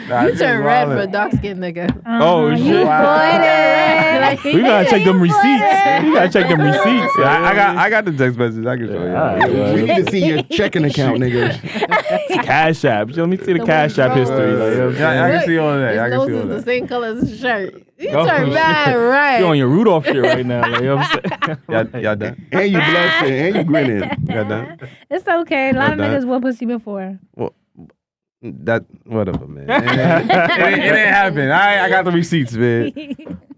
Nah, You turn red for a wildin'. dark skinned nigga. Oh, you shit. bought it. We gotta check them receipts. We gotta check them receipts. Yeah, I got the text message. I can show you. Alright, well, We need to see your checking account, nigga. Cash App. Let me see the The Cash App withdrawals. history. Like, you know what I'm Yeah, I saying? can see all of that. I His can nose see all is the that. same color as his shirt. You Oh, turn shit. mad right. You on your Rudolph shit right now. Like, you know what I'm saying? Y'all done? And you blushing, and you grinning. Y'all done? It's okay. A lot of Well done. niggas will pussy before. That whatever, man. it ain't happen. I got the receipts, man.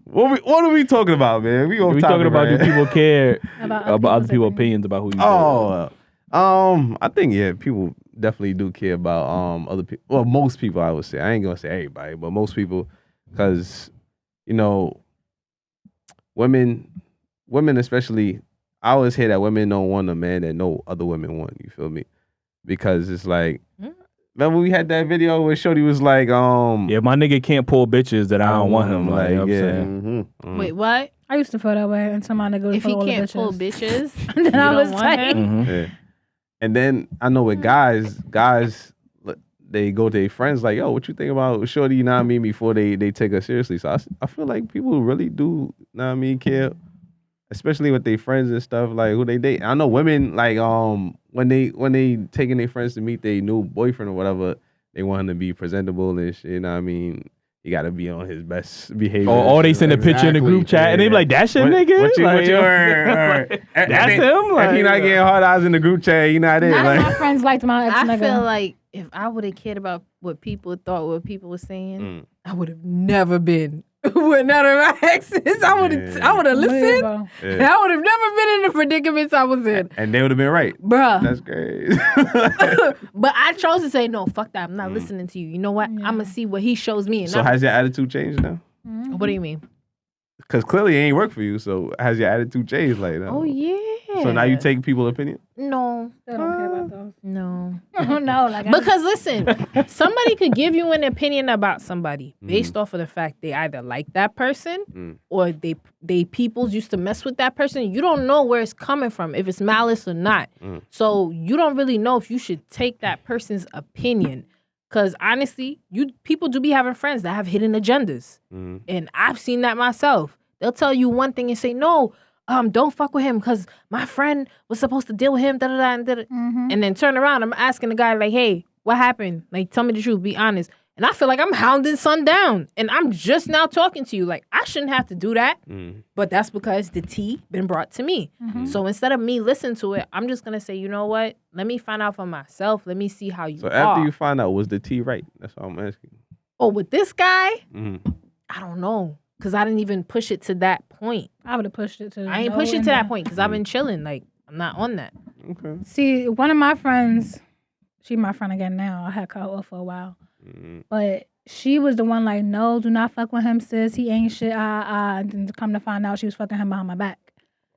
What are we talking about, man? We We talking about do man. people care About about other people's opinions. opinions about who you I think people definitely do care about other people. Well, most people, I would say. I ain't gonna say everybody, but most people, because women especially. I always hear that women don't want a man that no other women want. You feel me? Because it's like, remember we had that video where Shorty was like, Yeah, my nigga can't pull bitches that I don't want him. Like, you know what I'm saying? Wait, what? I used to feel that way until my nigga was If he all the can't bitches. pull bitches, And then you I don't was want like, him? Yeah. And then I know with guys, they go to their friends like, yo, what you think about Shorty, you know what I mean, before they take her seriously. So I feel like people really do, you know what I mean, care, especially with their friends and stuff, like who they date. I know women, like, when they taking their friends to meet their new boyfriend or whatever, they want him to be presentable and shit, you know what I mean? He got to be on his best behavior. Or they send a picture in the group Exactly. chat and they be like, that's your nigga? What you Like, That's him? If Like, he not getting hard eyes in the group chat, he not it. none of my Like, friends liked my ex I nigga. feel like if I would have cared about what people thought, what people were saying, Mm. I would have never been with none of my exes. I would have listened. Bro. yeah. I would have never been in the predicaments I was in. And they would have been right. Bruh. That's great. But I chose to say, no, fuck that. I'm not listening to you. You know what? Yeah. I'm going to see what he shows me. And So has your attitude changed now? what do you mean? Because clearly it ain't work for you. So has your attitude changed? Like, Oh, yeah. So now you take people's opinion? No. Still don't care about those. No. No, like Because listen, somebody could give you an opinion about somebody based off of the fact they either like that person or they peoples used to mess with that person. You don't know where it's coming from, if it's malice or not. So you don't really know if you should take that person's opinion. Because honestly, people do be having friends that have hidden agendas. And I've seen that myself. They'll tell you one thing and say, no, don't fuck with him because my friend was supposed to deal with him, and then turn around. I'm asking the guy, like, hey, what happened? Like, tell me the truth, be honest. And I feel like I'm hounding son down, and I'm just now talking to you. Like, I shouldn't have to do that, but that's because the tea been brought to me. So instead of me listening to it, I'm just going to say, you know what? Let me find out for myself. Let me see how you So are. after you find out, was the tea right? That's all I'm asking. Oh, with this guy? Mm-hmm. I don't know. Because I didn't even push it to that point. I would have pushed it to. I ain't no push it to and that no. point because I've been chilling. Like, I'm not on that. Okay. See, one of my friends, she my friend again now. I had cut her off for a while, but she was the one like, no, do not fuck with him, sis. He ain't shit. And then to come to find out, she was fucking him behind my back.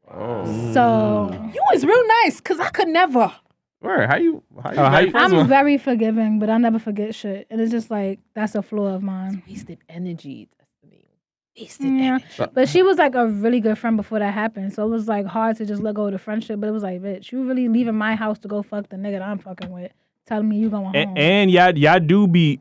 Oh. So You was real nice because I could never. Word. How you I'm very forgiving, but I never forget shit, and it's just like that's a flaw of mine. Wasted energy. Wasted Yeah, energy. but she was like a really good friend before that happened. So it was like hard to just let go of the friendship. But it was like, bitch, you really leaving my house to go fuck the nigga that I'm fucking with, telling me you going home. And y'all do be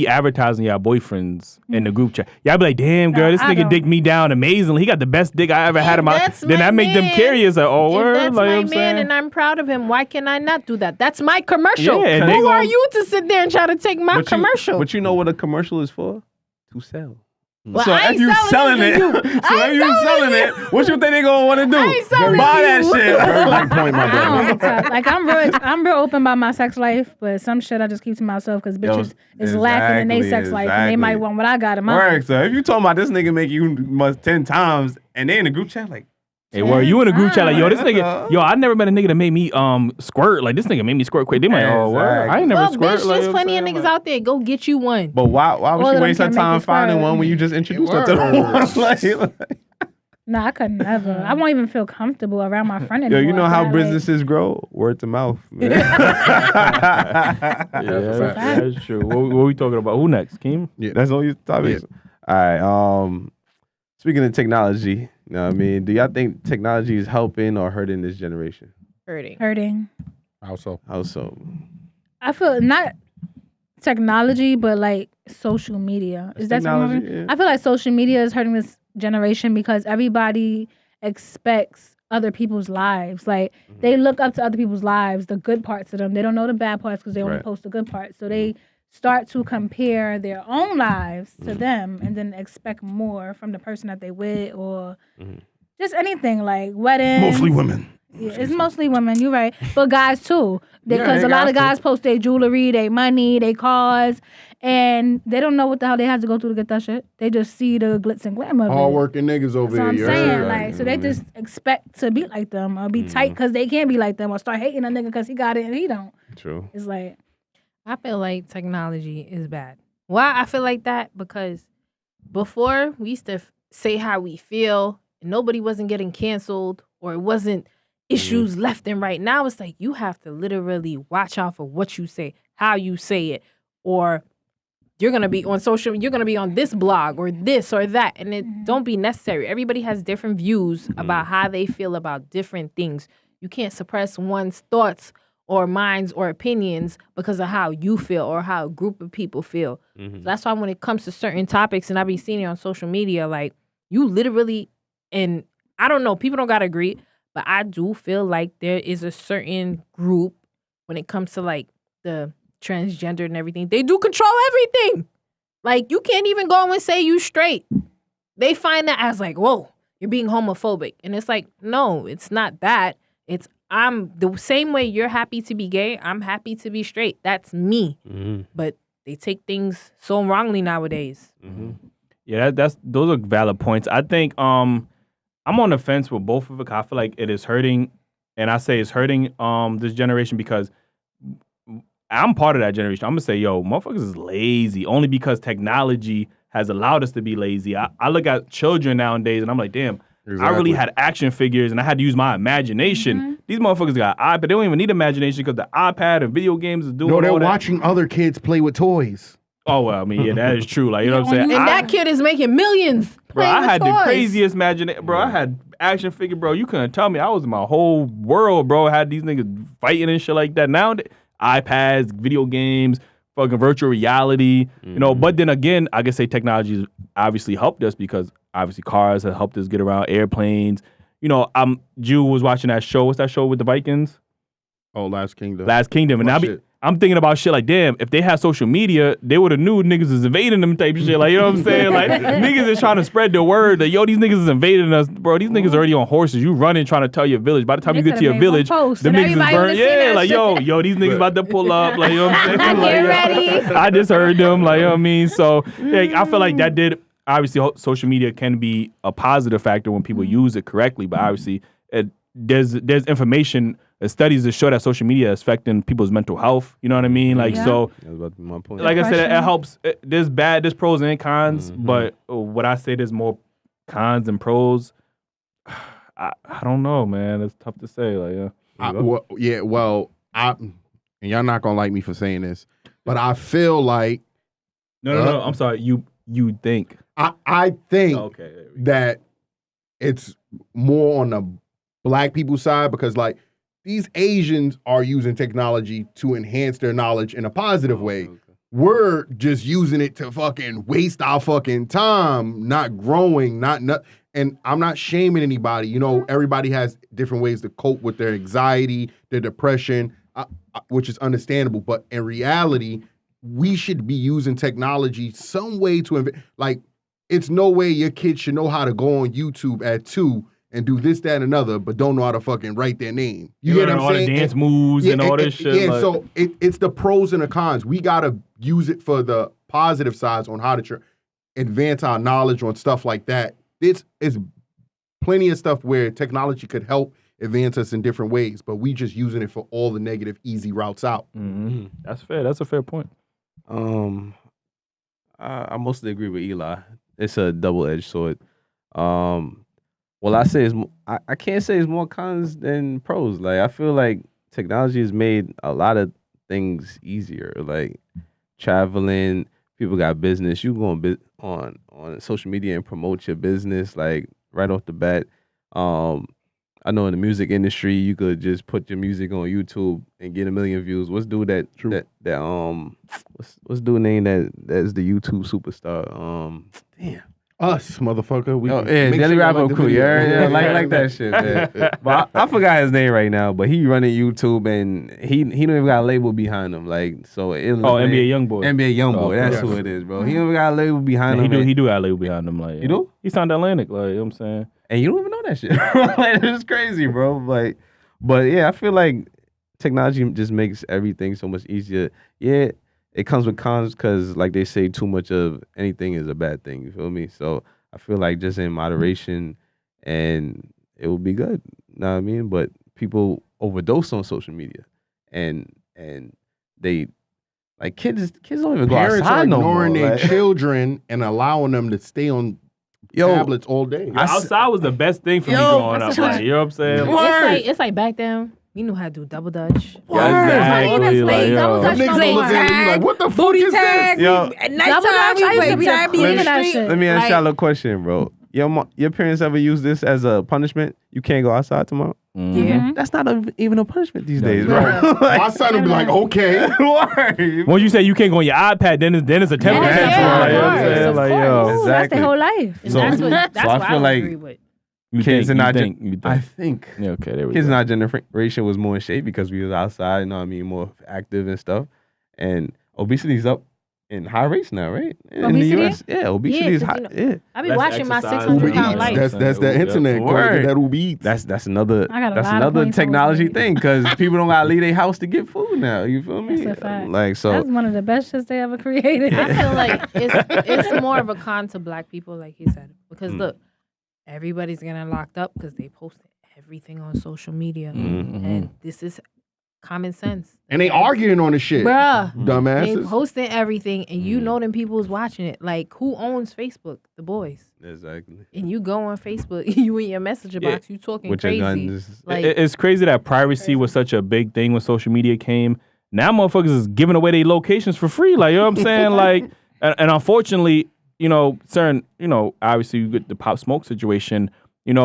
advertising y'all boyfriends in the group chat. Y'all be like, damn girl, this I nigga don't. dicked me down amazingly. He got the best dick I ever had in my. That's Then my that make them man. curious. Like, oh, If word, that's like, my I'm man saying? and I'm proud of him, why can I not do that? That's my commercial. Yeah, and they Who are gon- you to sit there and try to take my commercial? But you know what a commercial is for? To sell. Well, So I if ain't you selling selling it it, to you. so I if ain't you selling selling it it, what you think they gonna want to do? I ain't selling Buy it that to you. shit. Very good point, my I brother. don't talk. Like I'm real open about my sex life, but some shit I just keep to myself because bitches is lacking in their sex life and they might want what I got in mine. Work. So if you talking about this nigga make you must 10 times and they in the group chat like, Hey, word, you in a group chat like, yo, this That's nigga, all. yo, I never met a nigga that made me squirt. Like, this nigga made me squirt quick. They might, oh, word, I ain't never Well, squirt. bitch, like, there's you know plenty what of I'm niggas saying? out there. Go get you one. but why All would of you them waste her can make time you finding squirt. one when you just introduced her to the Word. one? Like, Nah, I could never. I won't even feel comfortable around my friend yo, anymore. you know after how that, businesses grow? Word to mouth. Man. Yeah, a fact. that's true. What we talking about? Who next? Keem? Yeah. That's all your topics. All right. Speaking of technology, you know what I mean? Do y'all think technology is helping or hurting this generation? hurting. How so? How so? I feel not technology, but like social media. Is that technology, technology? yeah. I feel like social media is hurting this generation because everybody expects other people's lives. Like they look up to other people's lives, the good parts of them. They don't know the bad parts because they only Right. post the good parts. So they start to compare their own lives to them and then expect more from the person that they with or just anything like weddings. Mostly women. Yeah, it's mostly women. You're right, but guys too, because Yeah, a lot of guys guys post their jewelry, their money, their cars, and they don't know what the hell they had to go through to get that shit. They just see the glitz and glamour of it. Hard-working niggas over That's what here. I'm you saying. heard? Like, so they just expect to be like them or be tight because they can't be like them or start hating a nigga because he got it and he don't. True. It's like, I feel like technology is bad. Why I feel like that? Because before we used to say how we feel and nobody wasn't getting canceled or it wasn't issues left and right. Now it's like you have to literally watch out for what you say, how you say it, or you're gonna be on social, you're gonna be on this blog or this or that. And it don't be necessary. Everybody has different views about how they feel about different things. You can't suppress one's thoughts or minds or opinions because of how you feel or how a group of people feel. So that's why when it comes to certain topics, and I be seeing it on social media, like you literally, and I don't know, people don't gotta agree, but I do feel like there is a certain group when it comes to like the transgender and everything, they do control everything. Like you can't even go and say you straight. They find that as like, whoa, you're being homophobic. And it's like, no, it's not that. It's I'm the same way you're happy to be gay, I'm happy to be straight. That's me. But they take things so wrongly nowadays. Yeah, those are valid points. I think I'm on the fence with both of it. 'Cause I feel like it is hurting, and I say it's hurting this generation because I'm part of that generation. I'm gonna say, yo, motherfuckers is lazy only because technology has allowed us to be lazy. I look at children nowadays and I'm like, damn, I really had action figures and I had to use my imagination. These motherfuckers got iPad. They don't even need imagination because the iPad and video games is doing No, they're all that. watching other kids play with toys. Oh, well, I mean, yeah, that is true. Like, you know what I'm saying? And that kid is making millions. Bro, I had the toys. craziest imagination. Bro, I had action figure, bro. You couldn't tell me. I was in my whole world, bro. I had these niggas fighting and shit like that. Now, iPads, video games, fucking virtual reality, you know. But then again, I can say technology has obviously helped us because obviously cars have helped us get around, airplanes. You know, Jew was watching that show. What's that show with the Vikings? Oh, Last Kingdom. Last Kingdom. And I'm thinking about shit like, damn, if they had social media, they would have knew niggas is invading them type of shit. Like, you know what I'm saying? Like, niggas is trying to spread the word that, yo, these niggas is invading us. Bro, these niggas already on horses. You running trying to tell your village. By the time They you get to your coulda made one village, post the and niggas is everybody burned. would've seen Yeah, that like, shit. yo, these niggas about to pull up. Like, you know what I'm saying? Like, Get yo, ready. I just heard them. Like, you know what I mean? So, yeah, I feel like that did, obviously, social media can be a positive factor when people use it correctly, but obviously, there's information, studies that show that social media is affecting people's mental health. You know what I mean? Like, Yeah. so, That was about to be my point. like I said, it Depression. helps. There's pros and cons, but what I say there's more cons than pros. I don't know, man. It's tough to say. Like, and y'all not gonna like me for saying this, but I feel like no. I'm sorry. You think? I think Okay. that it's more on the black people's side because like these Asians are using technology to enhance their knowledge in a positive way. Okay. We're just using it to fucking waste our fucking time, not growing, not and I'm not shaming anybody. You know, everybody has different ways to cope with their anxiety, their depression, which is understandable. But in reality, we should be using technology some way to like. It's no way your kid should know how to go on YouTube at 2 and do this, that, and another, but don't know how to fucking write their name. You get what I'm all saying? the dance moves and all this shit. Yeah, like, so it's the pros and the cons. We gotta use it for the positive sides on how to advance our knowledge on stuff like that. It's plenty of stuff where technology could help advance us in different ways, but we just using it for all the negative, easy routes out. mm-hmm. That's fair. That's a fair point. I mostly agree with Eli. It's a double-edged sword. Well, I say I can't say it's more cons than pros. Like I feel like technology has made a lot of things easier. Like traveling, people got business. You go on social media and promote your business like right off the bat. I know in the music industry, you could just put your music on YouTube and get 1 million views. What's dude what's dude name that's the YouTube superstar? Damn. Us, motherfucker. We Dailyrapupcrew. Yeah, like that shit, man. But I forgot his name right now. But he running YouTube and he don't even got a label behind him. Like so. NBA Youngboy. NBA Youngboy. That's yes. who it is, bro. He don't even got a label behind him. He do got a label behind him. Like You do? He signed Atlantic. Like you know what I'm saying. And you don't even know that shit. Like, it's crazy, bro. Like, but yeah, I feel like technology just makes everything so much easier. Yeah, it comes with cons because, like they say, too much of anything is a bad thing. You feel me? So I feel like just in moderation, and it will be good. Know what I mean? But people overdose on social media, and they like kids don't even go Parents outside are no more. ignoring their Like, children and allowing them to stay on tablets all day. Outside was the best thing for me growing up. Like, you know what I'm saying? It's like back then, we knew how to do double dutch. Exactly. Like, yo. Them niggas Play look at you like, what the fuck is tag. this? Yo. At Double nighttime, dutch, we I used to play be tag. queen of that shit. let me ask Like- y'all a question, bro. Your parents ever use this as a punishment? You can't go outside tomorrow? Yeah. That's not even a punishment these No, days, right. bro. My son will be like, okay. Word. Once you say you can't go on your iPad, then it's a temper Yeah, tantrum. yeah, Like, you know what I'm of saying? course, Like, of yo. course. Ooh, that's Exactly. their whole life. And So- that's what so I I feel would like- agree with. You Kids think, in our you think. I think Yeah, okay, there we kids go. in our generation was more in shape because we was outside, you know what I mean, more active and stuff. And obesity's up in high rates now, right? In Obesity? the US. Yeah, obesity is 'cause, high. you know, Yeah. I be Less watching my exercise, 600 Uber pound Eats. life. That's that internet. Word. That Uber Eats. That's another I got a that's lot of another points on technology weight. thing because people don't gotta leave their house to get food now. You feel me? That's a fact. Like so. That's one of the best shits they ever created. I feel like it's more of a con to black people, like he said, because look, everybody's getting locked up because they posted everything on social media, and this is common sense. And they arguing on the shit. Bruh. They Dumbasses. posting everything, and you know them people's watching it. Like, who owns Facebook? The boys. Exactly. And you go on Facebook, you in your messenger box, you talking With your crazy. guns. Like, It's crazy that privacy was such a big thing when social media came. Now motherfuckers is giving away their locations for free. Like, you know what I'm saying? Like, and unfortunately, obviously you get the Pop Smoke situation.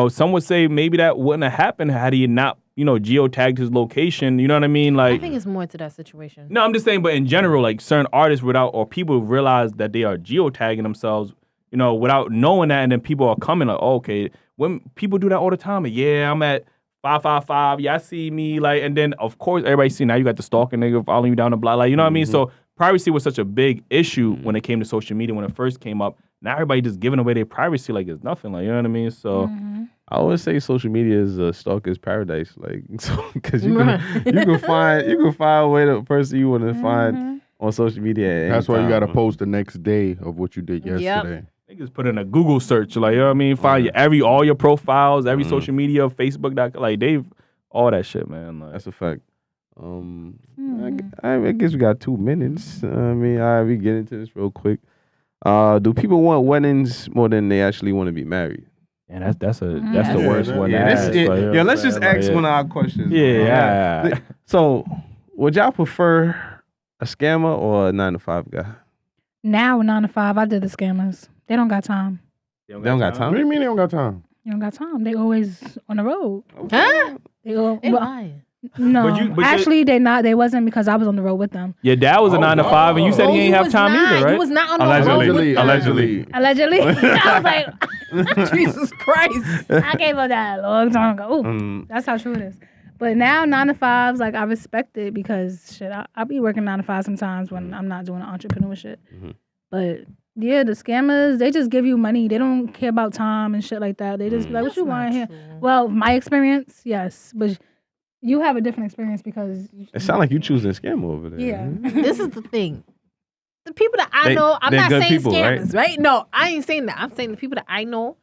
Some would say maybe that wouldn't have happened had he not, geotagged his location. You know what I mean? Like, I think it's more to that situation. no, I'm just saying, but in general, like certain artists or people realize that they are geotagging themselves, without knowing that, and then people are coming like, oh, okay, when people do that all the time, like, yeah, I'm at 555, y'all see me, like, and then of course everybody see now you got the stalking nigga following you down the block, like, you know what I mean? So privacy was such a big issue when it came to social media when it first came up. Now everybody just giving away their privacy like it's nothing, like, you know what I mean? So. I always say social media is a stalker's paradise, like because you can find a way to person you want to find on social media. At That's any why you time, got to man. post the next day of what you did yesterday. Niggas put in a Google search, like, you know what I mean? Find all your profiles, every social media, Facebook, like all that shit, man. Like, That's a fact. I guess we got 2 minutes. I mean, all right, we get into this real quick. Do people want weddings more than they actually want to be married? and that's the Yeah, worst one. Yeah, to ask, like, you know what I'm let's just saying? ask Like, one of our questions. Yeah. So, would y'all prefer a scammer or a 9-to-5 guy? Now 9 to 5, I did the scammers. They don't got time. They don't got What time. do you mean they don't got time? They don't got time. They always on the road. Huh? They all, They well, lying. no, But actually, they not. They wasn't because I was on the road with them. Your dad was a 9 to 5, and you said No, he ain't have was time not. either, right? He was not on the Allegedly. road with them. Allegedly. Allegedly, I was like, Jesus Christ. I gave up that a long time ago. Ooh, Mm. that's how true it is. But now 9 to 5s, like I respect it because shit, I be working 9 to 5 sometimes when I'm not doing the entrepreneur shit. Mhm. But yeah, the scammers, they just give you money. They don't care about time and shit like that. They just be like, what That's you not want here? true. Well, my experience, yes, but you have a different experience because It sounds like you choosing scam over there. yeah. This is the thing. The people that I They- know, I'm they're not good saying people, scammers, right? No, I ain't saying that. I'm saying the people that I know,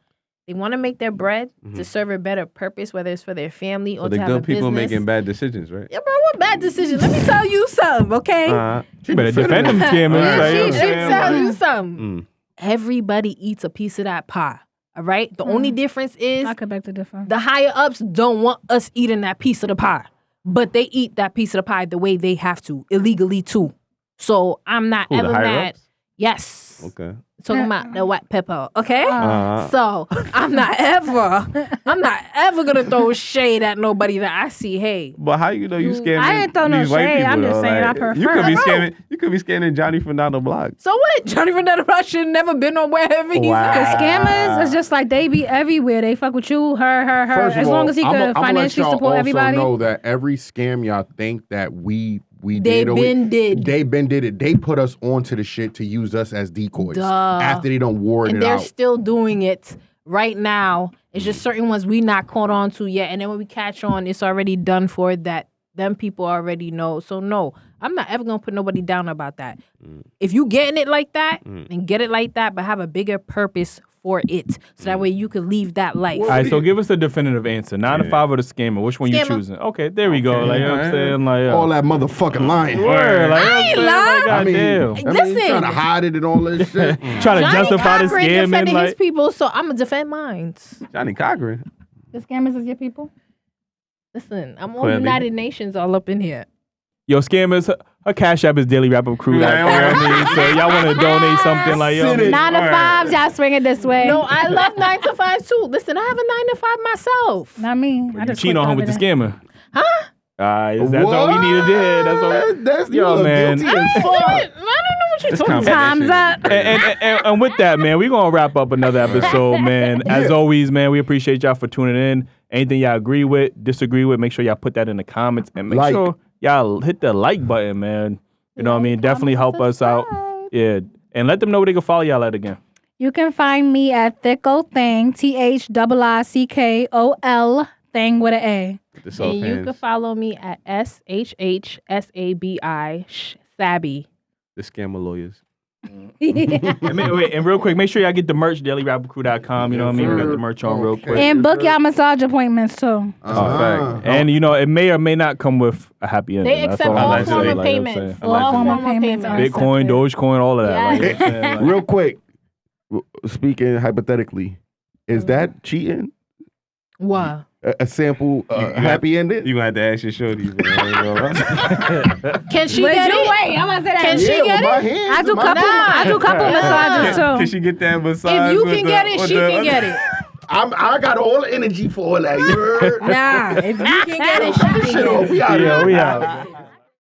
they want to make their bread to serve a better purpose, whether it's for their family or So to the have a good people business. making bad decisions, right? Yeah, bro, what bad decision? Let me tell you something, okay? You better defend them scammers. Right. Like, you know what I'm Let me saying? tell Like, you something. Mm. Everybody eats a piece of that pie, all right? The only difference is I could beg to differ. the higher ups don't want us eating that piece of the pie, but they eat that piece of the pie the way they have to, illegally too. So I'm not Who, the ever higher mad. ups? Yes. Okay. Talking about the white pepper, okay? Uh-huh. So I'm not ever gonna throw shade at nobody that I see. Hey, But how you know you scamming? I ain't throw no these white shade. people, I'm just though? saying I Like, prefer- You could be Bro. scamming. You could be scamming Johnny from down the block. so what? Johnny Fernando should never been on wherever he's Wow. The at. scammers is just like they be everywhere. They fuck with you, her. First of As all, long as he I'ma could let financially y'all support also everybody. know that every scam y'all think that we They did, or been did. they been did it. They put us onto the shit to use us as decoys Duh. after they don't ward And it they're out. still doing it right now. It's just certain ones we not caught on to yet. And then when we catch on, it's already done for that. Them people already know. So no, I'm not ever gonna put nobody down about that. If you getting it like that, then get it like that, but have a bigger purpose for it. So that way you could leave that life. All right, so give us a definitive answer. 9 to 5 or the scammer? Which one you Scammer. choosing? Okay, there we go. Like, you know what I'm saying? Like, All that motherfucking lying. word. Like, you know what I'm ain't saying? lying. Like, I mean, goddamn. Listen. trying to hide it and all this shit. Trying to Johnny justify the Cochran scamming. defended his Like, people, so I'm gonna defend mine. Johnny Cochran. The scammers is your people. Listen, I'm on Clearly. United Nations all up in here. yo, scammers, her cash app is Dailyrapupcrew. Like, you know what I mean? So y'all want to donate something like, yo, Send it. 9 to 5s, y'all swing it this way. No, I love 9 to 5 too. Listen, I have a 9 to 5 myself. Not me. I you just cheat quit on her with the over there. scammer. Huh? That's all we needed to hear. That's all. That's Yo, you look man. guilty as I fuck. don't know what you're talking about. Time's up. And with that, man, we're going to wrap up another episode, man. As always, man, we appreciate y'all for tuning in. Anything y'all agree with, disagree with, make sure y'all put that in the comments. And make Like. sure y'all hit the like button, man. You know what I mean? Definitely help us out. Yeah. And let them know where they can follow y'all at again. You can find me at Thickle Thing, THICKOL Thing with an A. This all And you fans. can follow me at SHHSABI Sabby. The scammer lawyers. And real quick, make sure y'all get the merch, dailyrapupcrew.com. You know what I mean? We got the merch on real quick. And book y'all massage appointments too. Fact. And you know, it may or may not come with a happy ending. They That's accept all all I'm form saying. of Like, you know what I'm payments. saying? All Allegedly. form of Payments payments. are Bitcoin, accepted. Dogecoin, all of that. Like, you know what I'm saying? Like, Real quick, speaking hypothetically, is that cheating? Wow. A sample happy ending? You gonna have to ask your shorties. Can she Wait, get you it? wait. I'm gonna say that. Can she get with my it? hands I do and my couple. hands. I do couple massages Can too. she get that massage? If you with can the- get it, with she the- can get it. I got all the energy for all that. You heard? Nah, if you can get it, she can Shit get off. it. We out Yeah, here. we out.